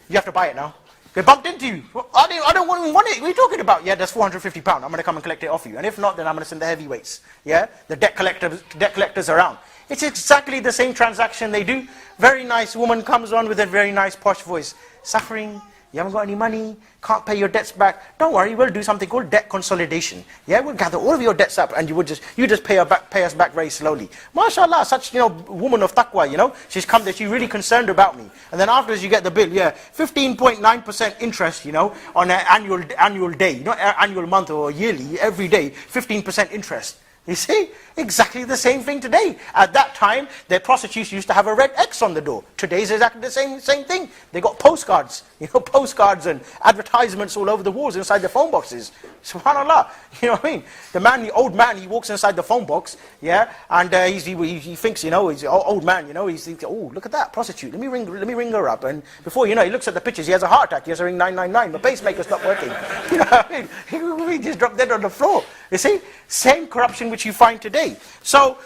You have to buy it now. They bumped into you. I don't want it. What are you talking about? Yeah, that's £450. I'm going to come and collect it off you. And if not, then I'm going to send the heavyweights. Yeah, the debt collectors around. It's exactly the same transaction they do. Very nice woman comes on with a very nice posh voice. Suffering. You haven't got any money, can't pay your debts back. Don't worry, we'll do something called debt consolidation. Yeah, we'll gather all of your debts up and you just pay us back very slowly. MashaAllah, such woman of taqwa, she's come there, she's really concerned about me. And then afterwards you get the bill, yeah, 15.9% interest, on an annual day, not annual month or yearly, every day, 15% interest. You see, exactly the same thing today. At that time, their prostitutes used to have a red X on the door. Today's exactly the same thing. They got postcards, postcards and advertisements all over the walls inside the phone boxes. SubhanAllah, you know what I mean? The old man, he walks inside the phone box, yeah, and he thinks, he's an old man, he thinks, oh, look at that prostitute. Let me ring her up. And before he looks at the pictures, he has a heart attack. He has to ring 999. The pacemaker's not working. You know what I mean? He just dropped dead on the floor. You see, same corruption which you find today. So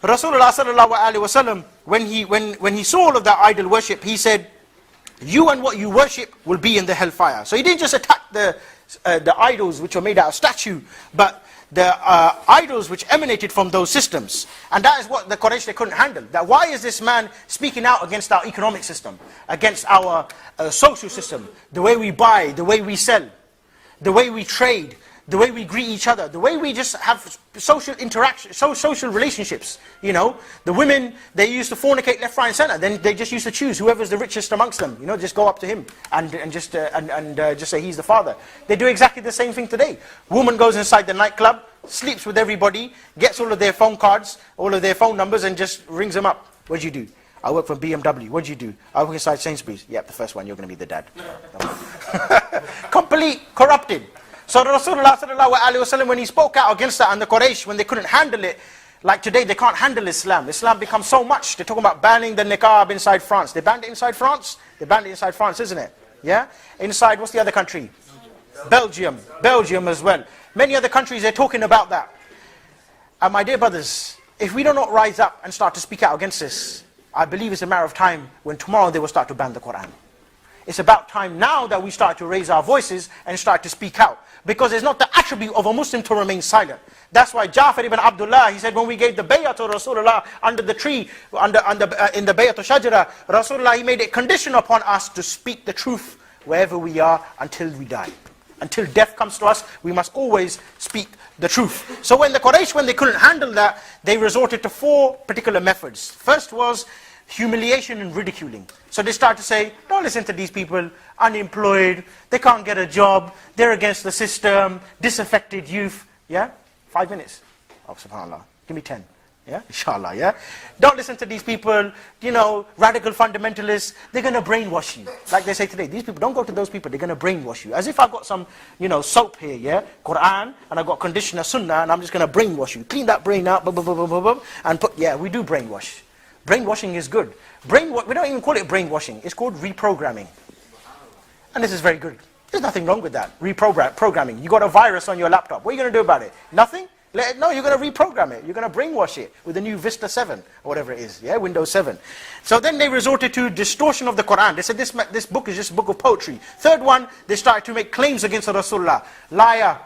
Rasulullah sallallahu alaihi wasallam, when he saw all of that idol worship, he said, you and what you worship will be in the hellfire. So he didn't just attack the idols which were made out of statue, but the idols which emanated from those systems. And that is what the Quraysh, they couldn't handle. That why is this man speaking out against our economic system, against our social system, the way we buy, the way we sell, the way we trade, the way we greet each other, the way we just have social interaction, social relationships. The women, they used to fornicate left, right, and center. Then they just used to choose whoever's the richest amongst them. Just go up to him and just say he's the father. They do exactly the same thing today. Woman goes inside the nightclub, sleeps with everybody, gets all of their phone cards, all of their phone numbers, and just rings them up. What'd you do? I work for BMW. What'd you do? I work inside Sainsbury's. Yep, the first one. You're going to be the dad. Complete corrupted. So Rasulullah sallallahu alaihi wasallam, when he spoke out against that, and the Quraysh, when they couldn't handle it, like today they can't handle Islam. Islam becomes so much. They're talking about banning the niqab inside France. They banned it inside France? They banned it inside France, isn't it? Yeah? Inside, what's the other country? Belgium. Belgium as well. Many other countries, they're talking about that. And my dear brothers, if we do not rise up and start to speak out against this, I believe it's a matter of time when tomorrow they will start to ban the Quran. It's about time now that we start to raise our voices and start to speak out. Because it's not the attribute of a Muslim to remain silent. That's why Ja'far ibn Abdullah, he said when we gave the bay'ah to Rasulullah under the tree, in the bay'ah to Shajara, Rasulullah, he made a condition upon us to speak the truth wherever we are until we die. Until death comes to us, we must always speak the truth. So when the Quraysh, when they couldn't handle that, they resorted to 4 particular methods. First was humiliation and ridiculing. So they start to say, don't listen to these people, unemployed, they can't get a job, they're against the system, disaffected youth. Yeah? 5 minutes. Oh, subhanAllah. Give me 10. Yeah? Inshallah, yeah? Don't listen to these people, radical fundamentalists, they're going to brainwash you. Like they say today, these people, don't go to those people, they're going to brainwash you. As if I've got some, soap here, yeah? Quran, and I've got conditioner, sunnah, and I'm just going to brainwash you. Clean that brain out, and we do brainwash. Brainwashing is good. We don't even call it brainwashing, it's called reprogramming. And this is very good. There's nothing wrong with that, programming. You got a virus on your laptop, what are you going to do about it? Nothing? No, you're going to reprogram it. You're going to brainwash it with the new Vista 7, or whatever it is, yeah, Windows 7. So then they resorted to distortion of the Quran. They said this book is just a book of poetry. Third one, they started to make claims against Rasulullah. Liar,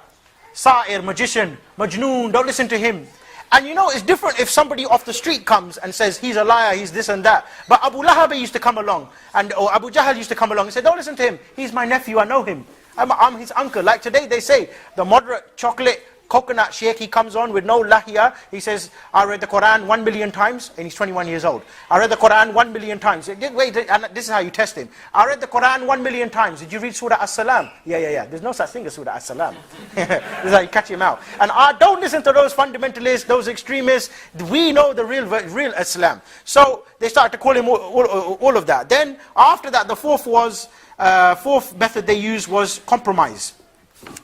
sa'ir, magician, majnoon, don't listen to him. And it's different if somebody off the street comes and says, he's a liar, he's this and that. But Abu Lahab used to come along, or Abu Jahl used to come along and say, don't listen to him, he's my nephew, I know him. I'm his uncle. Like today they say, the moderate chocolate coconut sheikh, he comes on with no lahiyah. He says, I read the Quran 1 million times, and he's 21 years old. I read the Quran 1 million times. Wait, and this is how you test him. I read the Quran 1 million times. Did you read Surah Assalam? Yeah. There's no such thing as Surah Assalam. This is how you catch him out. And don't listen to those fundamentalists, those extremists. We know the real Islam. So they started to call him all of that. Then after that, the fourth method they used was compromise.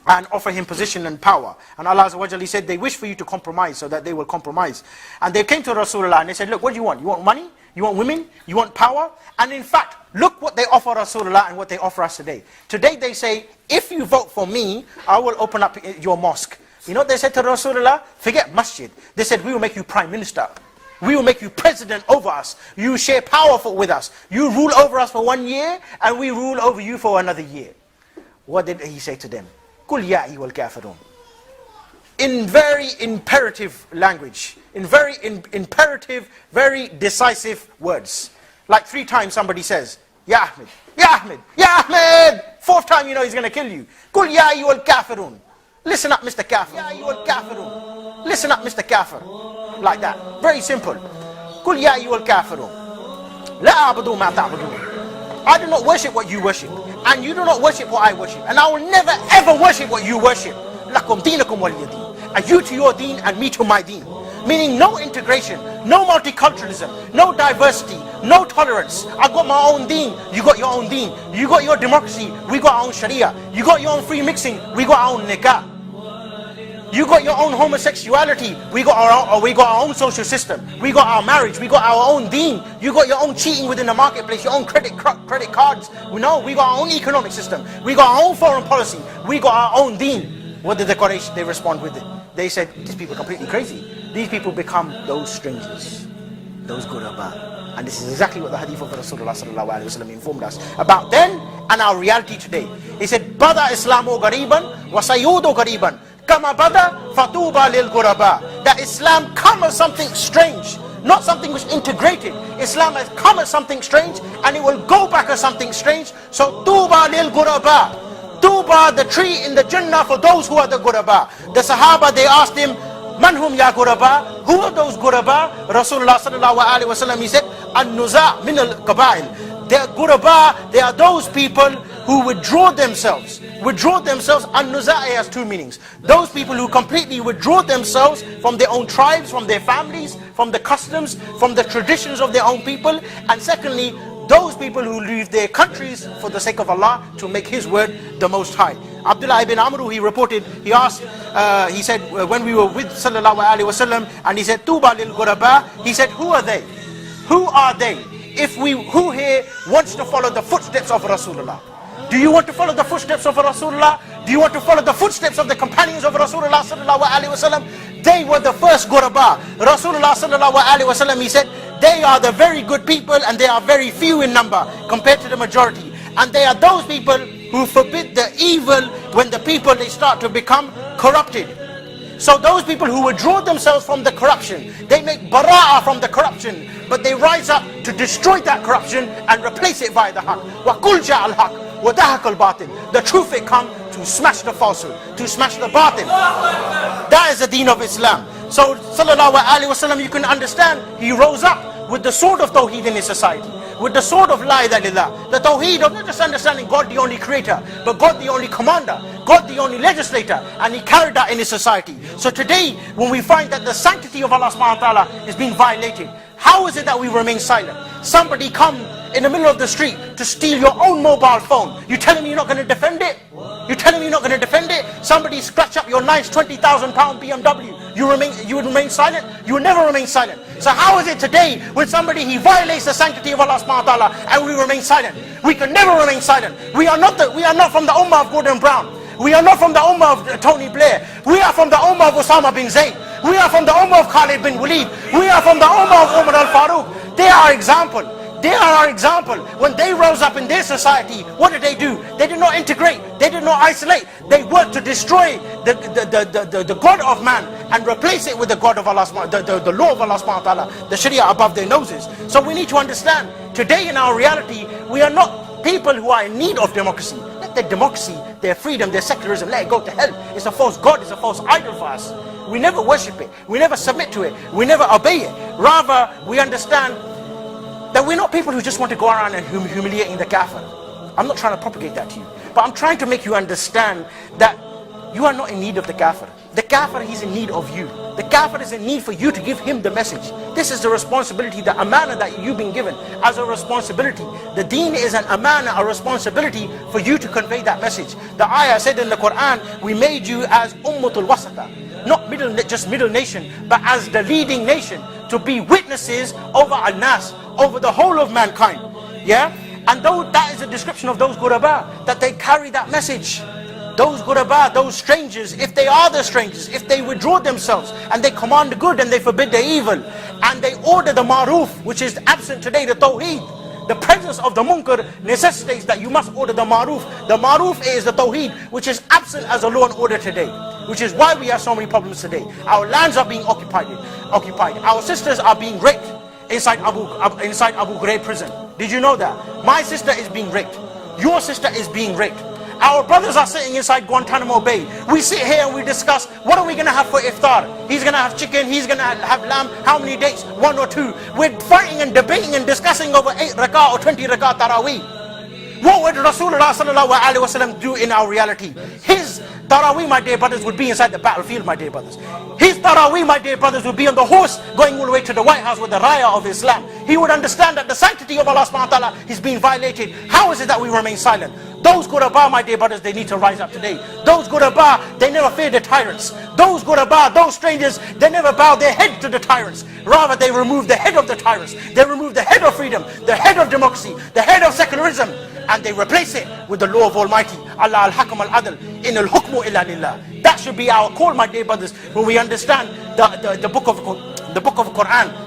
And offer him position and power. And Allah Azza wa Jalla, He said, they wish for you to compromise, so that they will compromise. And they came to Rasulullah and they said, look, what do you want? You want money? You want women? You want power? And in fact, look what they offer Rasulullah and what they offer us today. Today they say, if you vote for me, I will open up your mosque. You know what they said to Rasulullah? Forget masjid. They said, we will make you prime minister. We will make you president over us. You share power with us. You rule over us for 1 year, and we rule over you for another year. What did he say to them? Qul ya ayyuhal kafirun. In very imperative language, in very imperative, very decisive words. Like 3 times somebody says, Ya Ahmed, Ya Ahmed, Ya Ahmed. 4th time he's going to kill you. Qul ya ayyuhal kafirun. Listen up, Mr. Kafir. Ya ayyuhal kafirun. Listen up, Mr. Kafir. Like that. Very simple. Qul ya ayyuhal kafirun. La a'budu ma ta'budun. I do not worship what you worship. And you do not worship what I worship. And I will never ever worship what you worship. Lakum deenakum waliyadeen. And you to your deen and me to my deen. Meaning no integration, no multiculturalism, no diversity, no tolerance. I got my own deen, you got your own deen. You got your democracy, we got our own sharia. You got your own free mixing, we got our own nikah. You got your own homosexuality, we got our own social system. We got our marriage, we got our own deen. You got your own cheating within the marketplace, your own credit cards. We got our own economic system. We got our own foreign policy. We got our own deen. What did the Quraysh, they respond with it? They said, these people are completely crazy. These people become those strangers, those ghuraba. And this is exactly what the hadith of Rasulullah sallallahu alaihi wasallam informed us about then and our reality today. He said, Bada Islamu Gariban, wa sayudu Gariban. Kama bada fatuba lil ghuraba. That Islam come as something strange, not something which integrated. Islam has come as something strange, and it will go back as something strange. So tuba lil ghuraba. Tuba, the tree in the Jannah for those who are the ghuraba. The Sahaba, they asked him, Man hum ya ghuraba? Who are those ghuraba? Rasulullah sallallahu alaihi wasallam, he said, An-nuza min al-qaba'il. They are ghuraba, they are those people who withdraw themselves. Withdraw themselves, An-nuza has 2 meanings. Those people who completely withdraw themselves from their own tribes, from their families, from the customs, from the traditions of their own people. And secondly, those people who leave their countries for the sake of Allah to make His word the most high. Abdullah ibn Amr, he reported, he asked, he said, when we were with sallallahu alaihi wasallam, and he said, Tuba lil ghuraba, he said, who are they? Who are they? Who here wants to follow the footsteps of Rasulullah? Do you want to follow the footsteps of Rasulullah? Do you want to follow the footsteps of the companions of Rasulullah sallallahu alaihi wasallam? They were the first ghuraba. Rasulullah sallallahu alaihi wasallam, he said, they are the very good people, and they are very few in number compared to the majority. And they are those people who forbid the evil when the people, they start to become corrupted. So those people who withdraw themselves from the corruption, they make bara'ah from the corruption, but they rise up to destroy that corruption and replace it by the haqq. وَقُلْ جَاءَ الْحَقِّ وَدَهَقَ الْبَاطِلِ. The truth it come to smash the falsehood, to smash the batil. That is the deen of Islam. So sallallahu alaihi wasallam, you can understand, he rose up with the sword of Tawheed in his society, with the sword of La ilaha illallah, the Tawheed of not just understanding God the only creator, but God the only commander, God the only legislator, and he carried that in his society. So today, when we find that the sanctity of Allah subhanahu wa ta'ala is being violated, how is it that we remain silent? Somebody come in the middle of the street to steal your own mobile phone. You telling me you're not going to defend it? You telling me you're not going to defend it? Somebody scratch up your nice £20,000 BMW. You would remain silent? You will never remain silent. So how is it today when somebody, he violates the sanctity of Allah subhanahu wa ta'ala, and we remain silent? We can never remain silent. We are not from the ummah of Gordon Brown. We are not from the ummah of Tony Blair. We are from the ummah of Osama bin Zayd. We are from the ummah of Khalid bin Waleed. We are from the ummah of Umar al-Faruq. They are our example. They are our example. When they rose up in their society, what did they do? They did not integrate. They did not isolate. They worked to destroy the God of man and replace it with the God of Allah, the law of Allah subhanahu wa ta'ala, the Sharia above their noses. So we need to understand, today in our reality, we are not people who are in need of democracy. Let their democracy, their freedom, their secularism, let it go to hell. It's a false God, it's a false idol for us. We never worship it. We never submit to it. We never obey it. Rather, we understand that we're not people who just want to go around and humiliating the kafir. I'm not trying to propagate that to you, but I'm trying to make you understand that you are not in need of the kafir. The kafir, he's in need of you. The kafir is in need for you to give him the message. This is the responsibility, the amana that you've been given as a responsibility. The deen is an amana, a responsibility for you to convey that message. The ayah said in the Quran, we made you as ummatul wasata, not just middle nation, but as the leading nation, to be witnesses over al-nas, over the whole of mankind. Yeah? And though that is a description of those ghuraba, that they carry that message. Those ghuraba, those strangers, if they are the strangers, if they withdraw themselves and they command the good and they forbid the evil, and they order the maruf, which is absent today, the tawheed, the presence of the munkar necessitates that you must order the maruf. The maruf is the tawheed, which is absent as a law and order today, which is why we have so many problems today. Our lands are being occupied. Our sisters are being raped inside Abu Ghraib prison. Did you know that? My sister is being raped. Your sister is being raped. Our brothers are sitting inside Guantanamo Bay. We sit here and we discuss, what are we going to have for iftar? He's going to have chicken, he's going to have lamb. How many dates? 1 or 2. We're fighting and debating and discussing over 8 rakah or 20 rakah tarawih. What would Rasulullah sallallahu alaihi wasallam do in our reality? His tarawih, my dear brothers, would be inside the battlefield, my dear brothers. His tarawih, my dear brothers, would be on the horse going all the way to the White House with the raya of Islam. He would understand that the sanctity of Allah subhanahu wa ta'ala is being violated. How is it that we remain silent? Those ghuraba, my dear brothers, they need to rise up today. Those ghuraba, they never fear the tyrants. Those ghuraba, those strangers, they never bow their head to the tyrants. Rather, they remove the head of the tyrants. They remove the head of freedom, the head of democracy, the head of secularism, and they replace it with the law of Almighty. Allah al-Hakam al-Adl, in al-Hukmu illa lillah. That should be our call, my dear brothers, when we understand the book of Quran.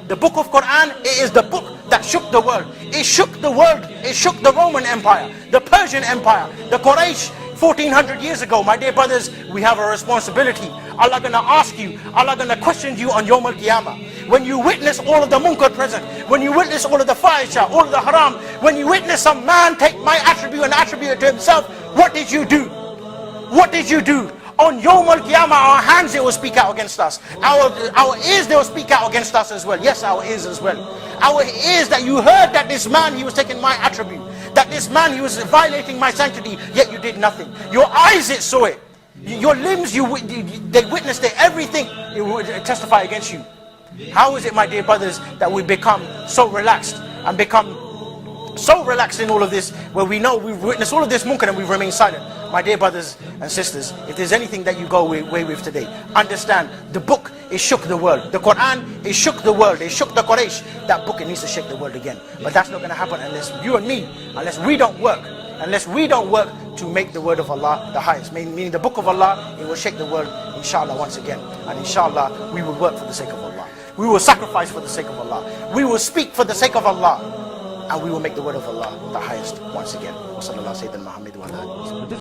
The book of Quran, it is the book that shook the world. It shook the world. It shook the Roman Empire, the Persian Empire, the Quraysh. 1400 years ago, my dear brothers, we have a responsibility. Allah gonna ask you, Allah gonna question you on Yawm al-Qiyamah. When you witness all of the munkar present, when you witness all of the fahisha, all of the haram, when you witness some man take my attribute and attribute it to himself, what did you do? What did you do? On Yawm al-Qiyamah, our hands, they will speak out against us. Our ears, they will speak out against us as well. Yes, our ears as well. Our ears, that you heard that this man, he was taking my attribute. That this man, he was violating my sanctity, yet you did nothing. Your eyes, it saw it. Your limbs, they witnessed it. Everything, it would testify against you. How is it, my dear brothers, that we become so relaxed and become so relaxed in all of this, where we know we've witnessed all of this munkar and we've remained silent? My dear brothers and sisters, if there's anything that you go away with today, understand the book, it shook the world. The Quran, it shook the world. It shook the Quraysh. That book, it needs to shake the world again. But that's not going to happen unless you and me, unless we don't work to make the word of Allah the highest. Meaning the book of Allah, it will shake the world, inshallah, once again. And inshallah, we will work for the sake of Allah. We will sacrifice for the sake of Allah. We will speak for the sake of Allah. And we will make the word of Allah the highest once again. Wa sallallahu sayyidina Muhammad wa ala alihi.